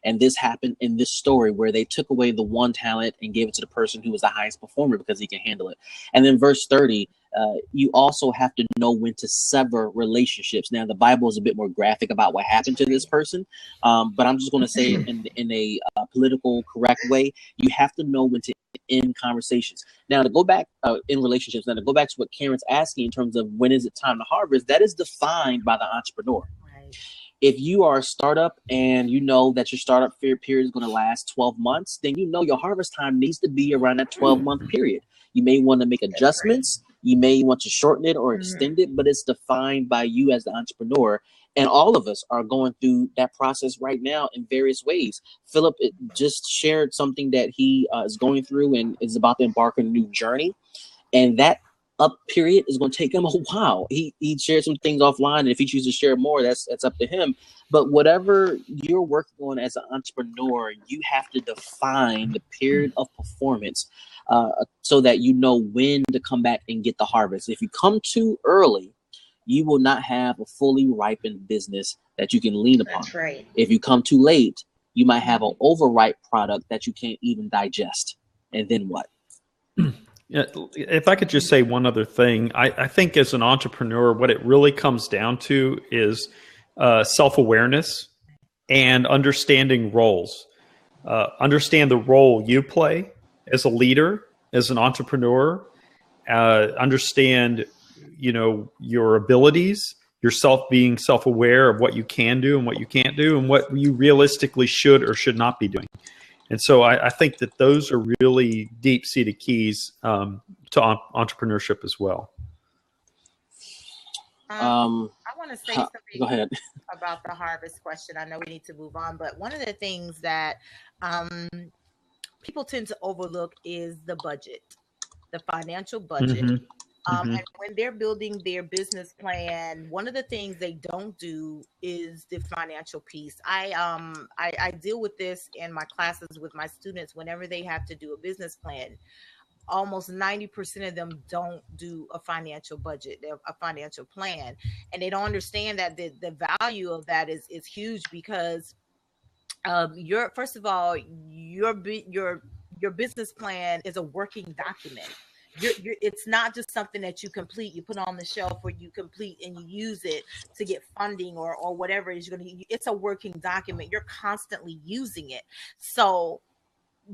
And this happened in this story where they took away the 1 talent and gave it to the person who was the highest performer because he can handle it. And then verse 30, you also have to know when to sever relationships. Now, the Bible is a bit more graphic about what happened to this person, but I'm just going to say it in a political correct way. You have to know when to end conversations. Now, to go back in relationships, now to go back to what Karen's asking in terms of when is it time to harvest, that is defined by the entrepreneur. Right. If you are a startup and you know that your startup period is going to last 12 months, then you know your harvest time needs to be around that 12-month period. You may want to make adjustments. You may want to shorten it or extend it, but it's defined by you as the entrepreneur. And all of us are going through that process right now in various ways. Philip just shared something that he is going through and is about to embark on a new journey. And that up period is going to take him a while. He shared some things offline, and if he chooses to share more, that's up to him. But whatever you're working on as an entrepreneur, you have to define the period of performance so that you know when to come back and get the harvest. If you come too early, you will not have a fully ripened business that you can lean upon. That's right. If you come too late, you might have an overripe product that you can't even digest. And then what? If I could just say one other thing, I think as an entrepreneur, what it really comes down to is self-awareness and understanding roles. Understand the role you play as a leader, as an entrepreneur. Understand, your abilities, yourself being self-aware of what you can do and what you can't do and what you realistically should or should not be doing. And so I think that those are really deep-seated keys to entrepreneurship as well. I want to say something Go ahead. about the harvest question. I know we need to move on, but one of the things that people tend to overlook is the budget, the financial budget. And when they're building their business plan, one of the things they don't do is the financial piece. I deal with this in my classes with my students whenever they have to do a business plan. Almost 90% of them don't do a financial budget, a financial plan, and they don't understand that the value of that is huge, because first of all, your business plan is a working document. It's not just something that you complete, you put on the shelf, or you complete and you use it to get funding or whatever it is you're going to. It's a working document. You're constantly using it, so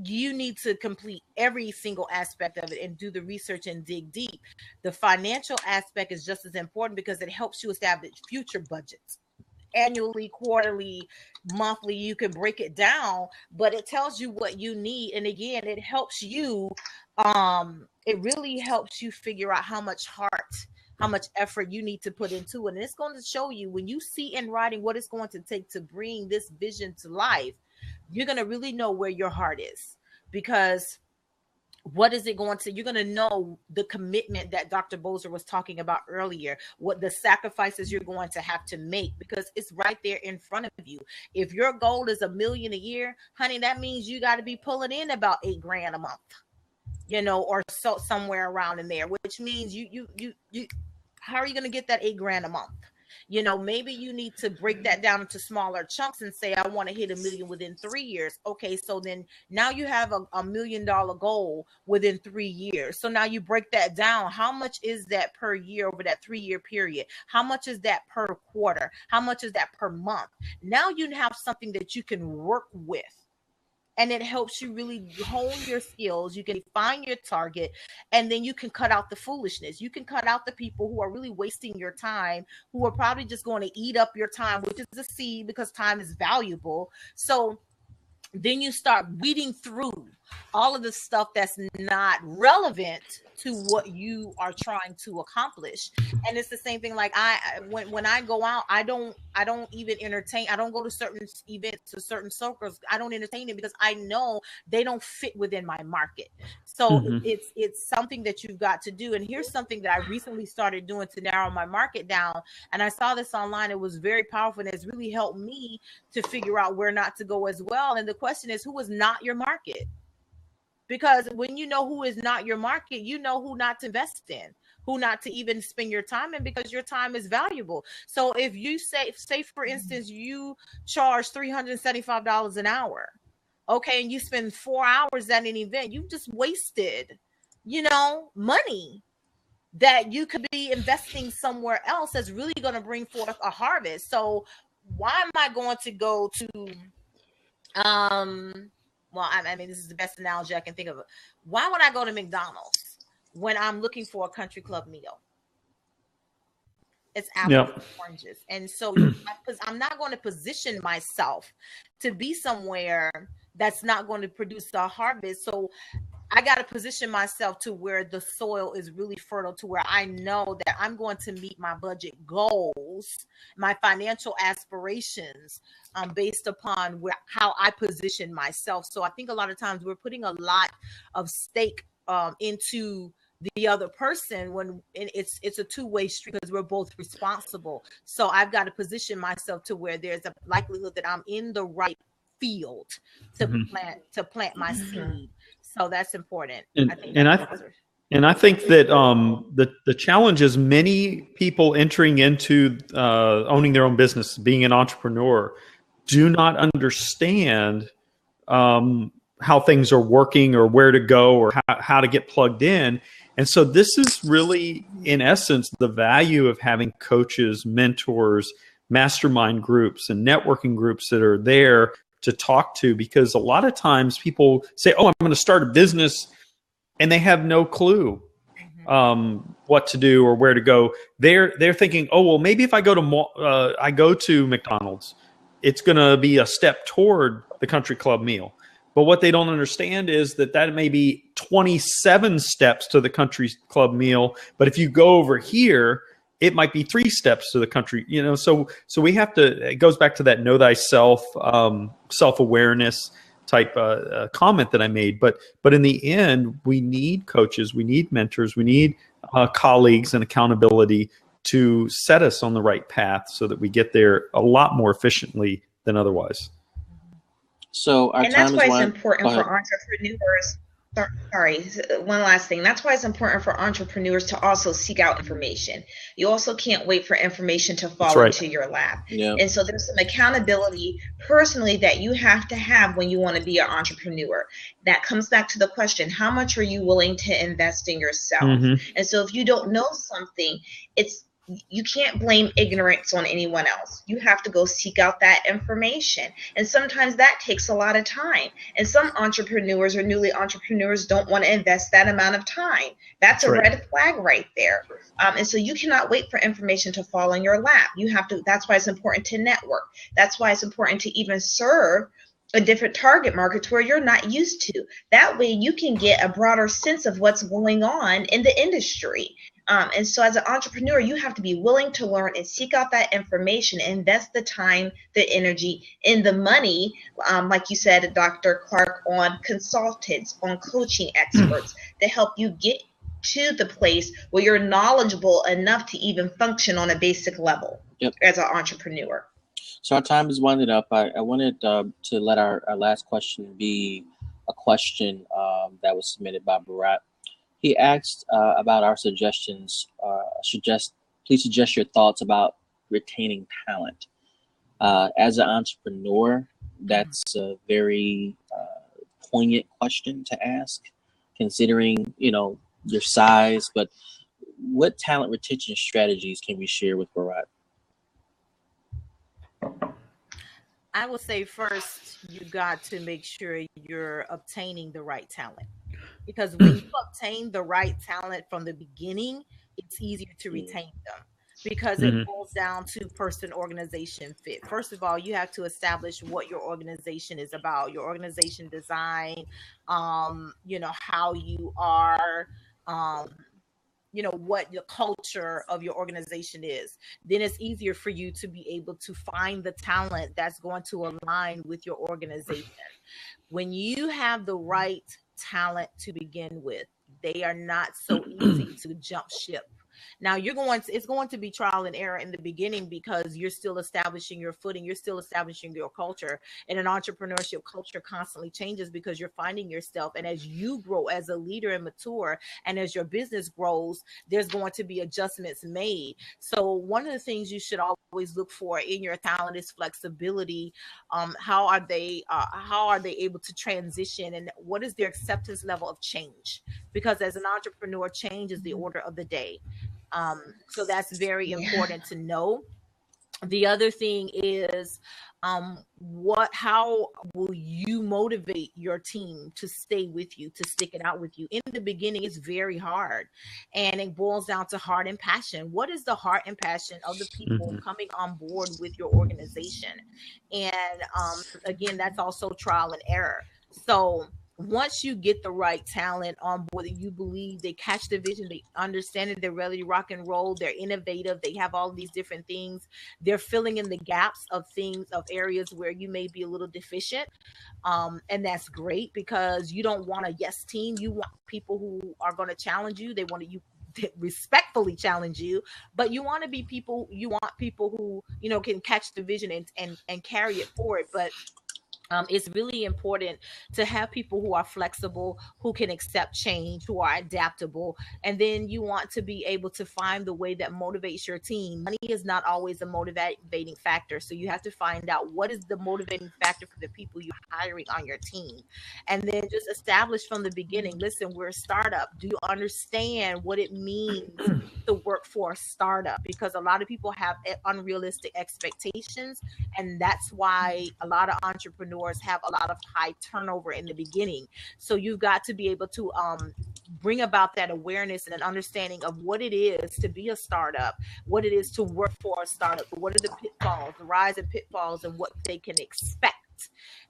you need to complete every single aspect of it and do the research and dig deep. The financial aspect is just as important because it helps you establish future budgets. Annually, quarterly, monthly, you can break it down, but it tells you what you need. And again, it helps you, it really helps you figure out how much heart, how much effort you need to put into it. And it's going to show you when you see in writing what it's going to take to bring this vision to life. You're going to really know where your heart is, because what is it going to, you're going to know the commitment that Dr. Boser was talking about earlier, what the sacrifices you're going to have to make, because it's right there in front of you. If your goal is $1 million a year, honey, that means you got to be pulling in about $8,000 a month, or so somewhere around in there, which means you how are you going to get that $8,000 a month? Maybe you need to break that down into smaller chunks and say, I want to hit $1 million within 3 years. Okay, so then now you have a $1 million goal within 3 years. So now you break that down. How much is that per year over that 3-year period? How much is that per quarter? How much is that per month? Now you have something that you can work with. And it helps you really hone your skills. You can find your target, and then you can cut out the foolishness. You can cut out the people who are really wasting your time, who are probably just going to eat up your time, which is a seed, because time is valuable. So then you start weeding through all of the stuff that's not relevant to what you are trying to accomplish. And it's the same thing. Like when I go out, I don't even entertain. I don't go to certain events, to certain circles. I don't entertain it because I know they don't fit within my market. So it's something that you've got to do. And here's something that I recently started doing to narrow my market down. And I saw this online. It was very powerful, and it's really helped me to figure out where not to go as well. And the question is, who is not your market? Because when you know who is not your market, you know who not to invest in, who not to even spend your time in, because your time is valuable. So if you say for instance, you charge $375 an hour, okay, and you spend 4 hours at an event, you just wasted, money that you could be investing somewhere else that's really going to bring forth a harvest. So why am I going to go to, well, I mean, this is the best analogy I can think of. Why would I go to McDonald's when I'm looking for a country club meal? It's apples and oranges. And so I'm not going to position myself to be somewhere that's not going to produce a harvest. So I got to position myself to where the soil is really fertile, to where I know that I'm going to meet my budget goals, my financial aspirations, based upon how I position myself. So I think a lot of times we're putting a lot of stake into the other person when it's a two-way street, because we're both responsible. So I've got to position myself to where there's a likelihood that I'm in the right field to plant my seed. So that's important. And I think that the challenge is many people entering into owning their own business, being an entrepreneur, do not understand how things are working or where to go or how to get plugged in. And so this is really, in essence, the value of having coaches, mentors, mastermind groups, and networking groups that are there to talk to, because a lot of times people say, oh, I'm going to start a business, and they have no clue what to do or where to go. They're thinking, oh, well, maybe if I go to McDonald's, it's going to be a step toward the country club meal. But what they don't understand is that may be 27 steps to the country club meal. But if you go over here, it might be 3 steps to the country, so we have to, it goes back to that know thyself, self-awareness type comment that I made. But in the end, we need coaches, we need mentors, we need colleagues and accountability to set us on the right path so that we get there a lot more efficiently than otherwise. So our and time that's why is it's important for entrepreneurs. Sorry, one last thing. That's why it's important for entrepreneurs to also seek out information. You also can't wait for information to fall into your lap. Yeah. And so there's some accountability personally that you have to have when you want to be an entrepreneur. That comes back to the question, how much are you willing to invest in yourself? Mm-hmm. And so if you don't know something, you can't blame ignorance on anyone else. You have to go seek out that information. And sometimes that takes a lot of time. And some entrepreneurs or newly entrepreneurs don't want to invest that amount of time. That's a red flag right there. And so you cannot wait for information to fall in your lap. You have to, that's why it's important to network. That's why it's important to even serve a different target market where you're not used to. That way you can get a broader sense of what's going on in the industry. And so as an entrepreneur, you have to be willing to learn and seek out that information, invest the time, the energy, and the money, like you said, Dr. Clark, on consultants, on coaching experts to help you get to the place where you're knowledgeable enough to even function on a basic level as an entrepreneur. So our time is winding up. I wanted to let our last question be a question that was submitted by Bharat. He asked about our suggestions. Please suggest your thoughts about retaining talent. As an entrepreneur, that's a very poignant question to ask, considering your size. But what talent retention strategies can we share with Bharat? I will say first, you got to make sure you're obtaining the right talent. Because when you obtain the right talent from the beginning, it's easier to retain them because it boils down to person-organization fit. First of all, you have to establish what your organization is about, your organization design, how you are, what the culture of your organization is. Then it's easier for you to be able to find the talent that's going to align with your organization. When you have the right talent to begin with, they are not so easy to jump ship. Now it's going to be trial and error in the beginning because you're still establishing your footing, you're still establishing your culture. And an entrepreneurship culture constantly changes because you're finding yourself. And as you grow as a leader and mature, and as your business grows, there's going to be adjustments made. So one of the things you should always look for in your talent is flexibility. How are they able to transition, and what is their acceptance level of change? Because as an entrepreneur, change is the order of the day. So that's very important to know. The other thing is, how will you motivate your team to stay with you, to stick it out with you? In the beginning, it's very hard, and it boils down to heart and passion. What is the heart and passion of the people coming on board with your organization? And again, that's also trial and error. So once you get the right talent on board that you believe they catch the vision, they understand it, they're ready to rock and roll, they're innovative, they have all these different things, they're filling in the gaps of areas where you may be a little deficient. And that's great because you don't want a yes team. You want people who are going to challenge you. They want you respectfully challenge you, but you want people who, can catch the vision and carry it forward. But it's really important to have people who are flexible, who can accept change, who are adaptable. And then you want to be able to find the way that motivates your team. Money is not always a motivating factor. So you have to find out what is the motivating factor for the people you're hiring on your team. And then just establish from the beginning, listen, we're a startup. Do you understand what it means to work for a startup? Because a lot of people have unrealistic expectations. And that's why a lot of entrepreneurs have a lot of high turnover in the beginning. So you've got to be able to bring about that awareness and an understanding of what it is to be a startup, what it is to work for a startup, what are the pitfalls, the rise and pitfalls, and what they can expect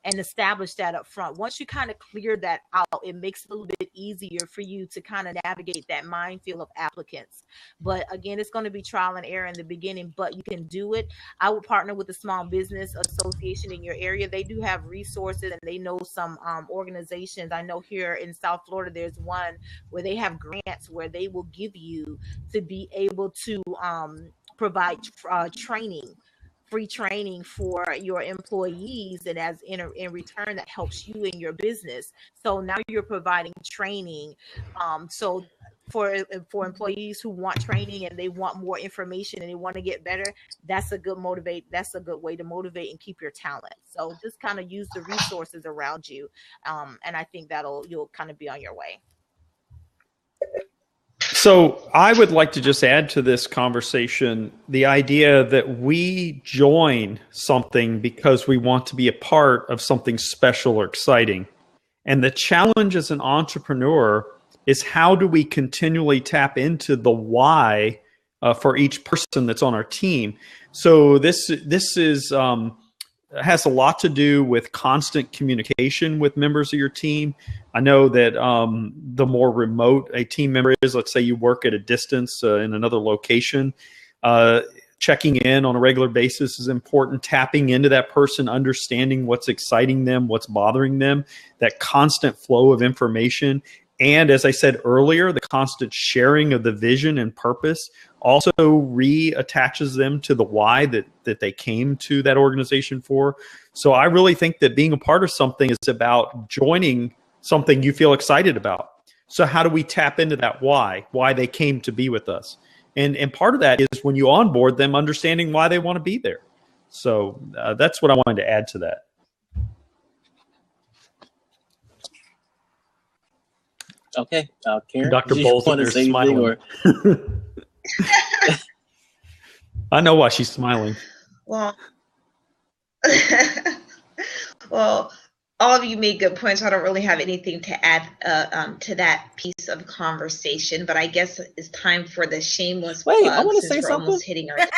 and establish that up front. Once you kind of clear that out, it makes it a little bit easier for you to kind of navigate that minefield of applicants. But again, it's going to be trial and error in the beginning, but you can do it. I would partner with a small business association in your area. They do have resources, and they know some organizations. I know here in South Florida, there's one where they have grants where they will give you to be able to provide free training for your employees, and as in return, that helps you in your business. So now you're providing training. So for employees who want training and they want more information and they want to get better, that's a good way to motivate and keep your talent. So just kind of use the resources around you, and I think you'll kind of be on your way. So I would like to just add to this conversation the idea that we join something because we want to be a part of something special or exciting. And the challenge as an entrepreneur is, how do we continually tap into the why for each person that's on our team? So this has a lot to do with constant communication with members of your team. I know that the more remote a team member is, let's say you work at a distance in another location, checking in on a regular basis is important. Tapping into that person, understanding what's exciting them, what's bothering them, that constant flow of information. And as I said earlier, the constant sharing of the vision and purpose also reattaches them to the why that they came to that organization for. So I really think that being a part of something is about joining something you feel excited about. So how do we tap into that why they came to be with us? And part of that is when you onboard them, understanding why they want to be there. So that's what I wanted to add to that. Okay, Karen, Dr. do you Bolton, want to you're say smiling. anything, I know why she's smiling. Well, well, all of you made good points. I don't really have anything to add to that piece of conversation, but I guess it's time for the shameless Wait, plug, I want to since say we're something. almost hitting our time.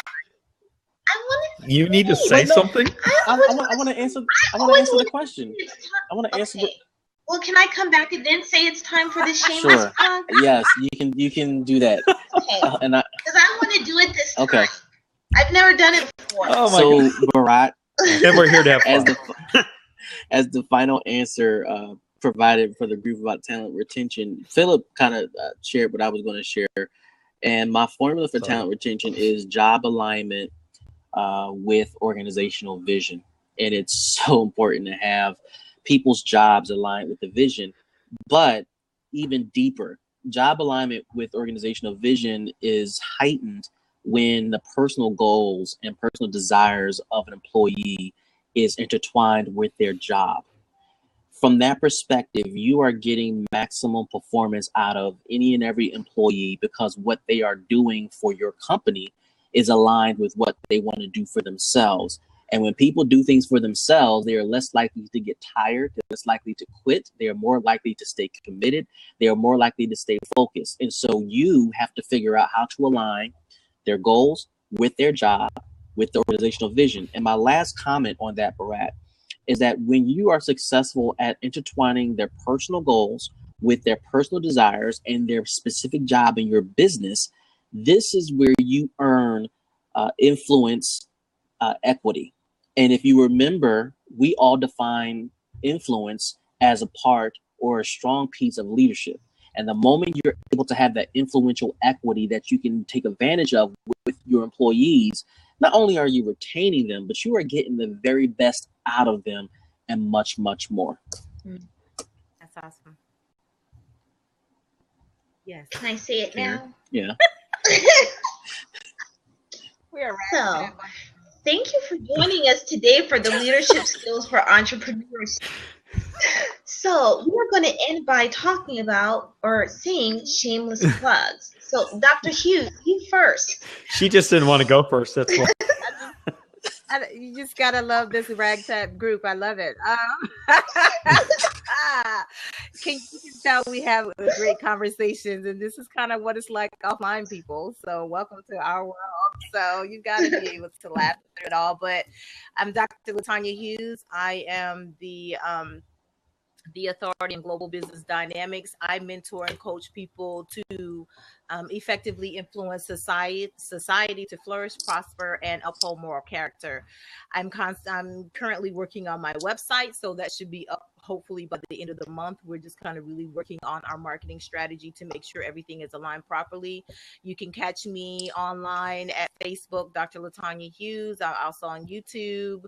You need to say Wait, no. something? I want to answer. I want to answer the question. I want to answer. Okay. Well, can I come back and then say it's time for the shameless Sure. plug? Yes, you can do that. Okay. And I. Because I want to do it this time. Okay. I've never done it before. Oh my So, God. Barat, And we're here to have fun. as the final answer provided for the group about talent retention, Philip kind of shared what I was going to share. And my formula for talent retention is job alignment with organizational vision. And it's so important to have people's jobs aligned with the vision. But even deeper, job alignment with organizational vision is heightened when the personal goals and personal desires of an employee is intertwined with their job. From that perspective, you are getting maximum performance out of any and every employee because what they are doing for your company is aligned with what they want to do for themselves. And when people do things for themselves, they are less likely to get tired, they're less likely to quit, they are more likely to stay committed, they are more likely to stay focused. And so you have to figure out how to align their goals with their job, with the organizational vision. And my last comment on that, Barat, is that when you are successful at intertwining their personal goals with their personal desires and their specific job in your business, this is where you earn influence equity. And if you remember, we all define influence as a part or a strong piece of leadership. And the moment you're able to have that influential equity that you can take advantage of with your employees, not only are you retaining them, but you are getting the very best out of them and much, much more. That's awesome. Yes. Can I say it now? Yeah. We are So, thank you for joining us today for the Leadership Skills for Entrepreneurs. So, we are going to end by talking about or saying shameless plugs. So, Dr. Hughes, you first. She just didn't want to go first. That's why. You just gotta love this ragtag group. I love it. You can tell we have great conversations, and this is kind of what it's like offline, people. So welcome to our world. So you got to be able to laugh through it all. But I'm Dr. Latanya Hughes. I am the authority in global business dynamics. I mentor and coach people to effectively influence society to flourish, prosper, and uphold moral character. I'm currently working on my website, so that should be up hopefully by the end of the month. We're just kind of really working on our marketing strategy to make sure everything is aligned properly. You can catch me online at Facebook, Dr. Latanya Hughes. I'm also on YouTube.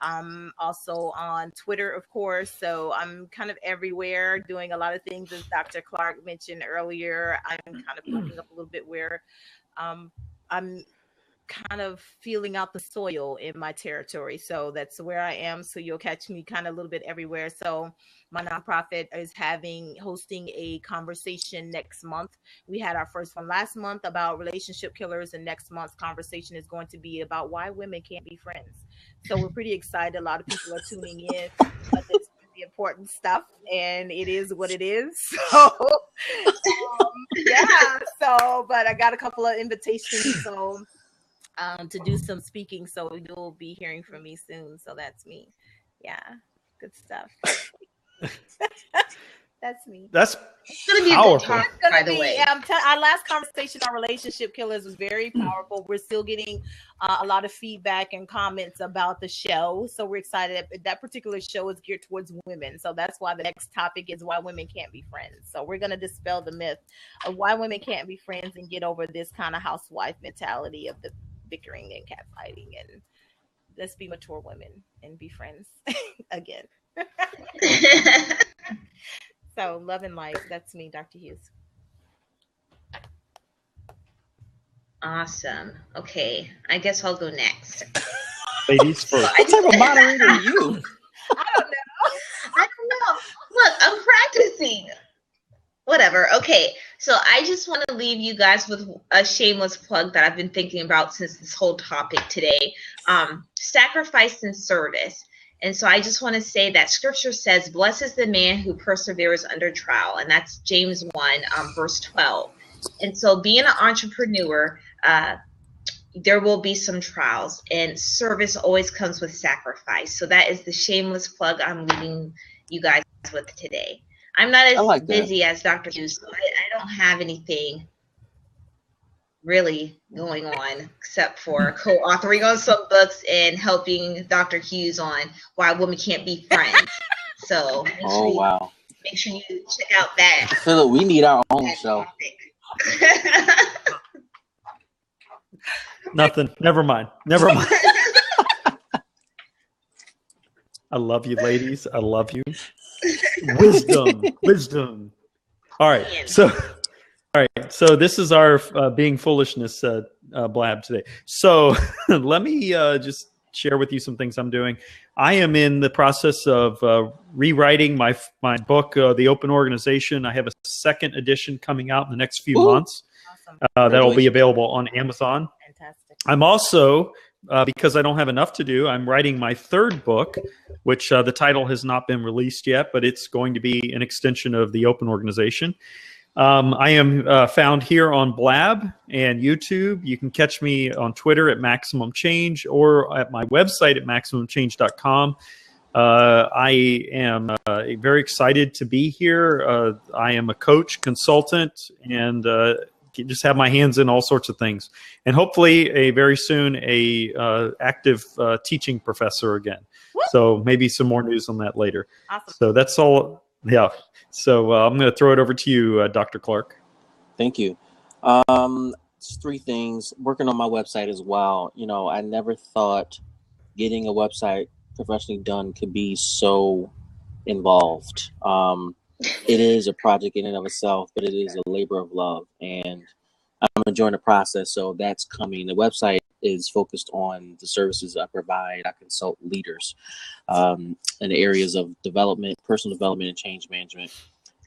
I'm also on Twitter, of course. So I'm kind of everywhere doing a lot of things, as Dr. Clark mentioned earlier. I'm kind of looking up a little bit where I'm kind of feeling out the soil in my territory. So that's where I am. So you'll catch me kind of a little bit everywhere. So my nonprofit is hosting a conversation next month. We had our first one last month about relationship killers, and next month's conversation is going to be about why women can't be friends. So we're pretty excited. A lot of people are tuning in. It's really important stuff, and it is what it is. So yeah. So, but I got a couple of invitations. So to do some speaking, so you'll be hearing from me soon. So that's me. Yeah, good stuff. That's me. That's It's gonna be a good talk, by the way. Our last conversation on relationship killers was very powerful. We're still getting a lot of feedback and comments about the show, so we're excited. That particular show is geared towards women, so that's why the next topic is why women can't be friends. So we're going to dispel the myth of why women can't be friends and get over this kind of housewife mentality of the bickering and catfighting, and let's be mature women and be friends again. So love and life. That's me, Dr. Hughes. Awesome. Okay, I guess I'll go next. Ladies first. What type of moderator are you? I don't know. Look, I'm practicing. Whatever. Okay, so I just want to leave you guys with a shameless plug that I've been thinking about since this whole topic today. Sacrifice and service. And so I just want to say that scripture says, blessed is the man who perseveres under trial. And that's James 1, verse 12. And so being an entrepreneur, there will be some trials, and service always comes with sacrifice. So that is the shameless plug I'm leaving you guys with today. I'm not as busy as Dr. Hughes, so I don't have anything really going on except for co-authoring on some books and helping Dr. Hughes on why women can't be friends. So make sure you check out that. Philip, we need our own show. Nothing. Never mind. I love you, ladies. I love you. Wisdom. All right. So this is our being foolishness blab today. So let me just share with you some things I'm doing. I am in the process of rewriting my book, The Open Organization. I have a second edition coming out in the next few months. Awesome. That'll be available on Amazon. Fantastic. I'm also, because I don't have enough to do, I'm writing my third book, which the title has not been released yet, but it's going to be an extension of The Open Organization. I am found here on Blab and YouTube. You can catch me on Twitter at Maximum Change or at my website at MaximumChange.com. I am very excited to be here. I am a coach, consultant, and just have my hands in all sorts of things. And hopefully very soon a active teaching professor again. Woo! So maybe some more news on that later. Awesome. So that's all. Yeah. So I'm going to throw it over to you, Dr. Clark. Thank you. Three things. Working on my website as well. You know, I never thought getting a website professionally done could be so involved. It is a project in and of itself, but it is a labor of love, and I'm enjoying the process. So that's coming. The website is focused on the services I provide. I consult leaders in the areas of development, personal development, and change management,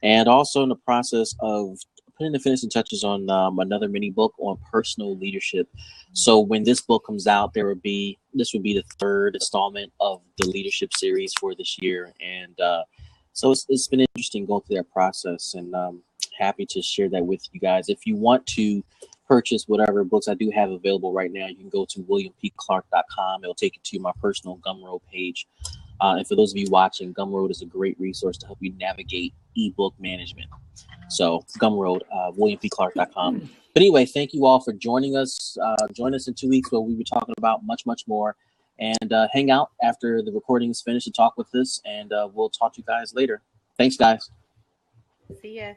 and also in the process of putting the finishing touches on another mini book on personal leadership. So when this book comes out, this would be the third installment of the leadership series for this year. And so it's been interesting going through that process, and happy to share that with you guys. If you want to purchase whatever books I do have available right now, you can go to williampclark.com. It'll take you to my personal Gumroad page. And for those of you watching, Gumroad is a great resource to help you navigate ebook management. So Gumroad, williampclark.com. But anyway, thank you all for joining us. Join us in 2 weeks where we were talking about much, much more. And hang out after the recording is finished and talk with us. And we'll talk to you guys later. Thanks, guys. See ya.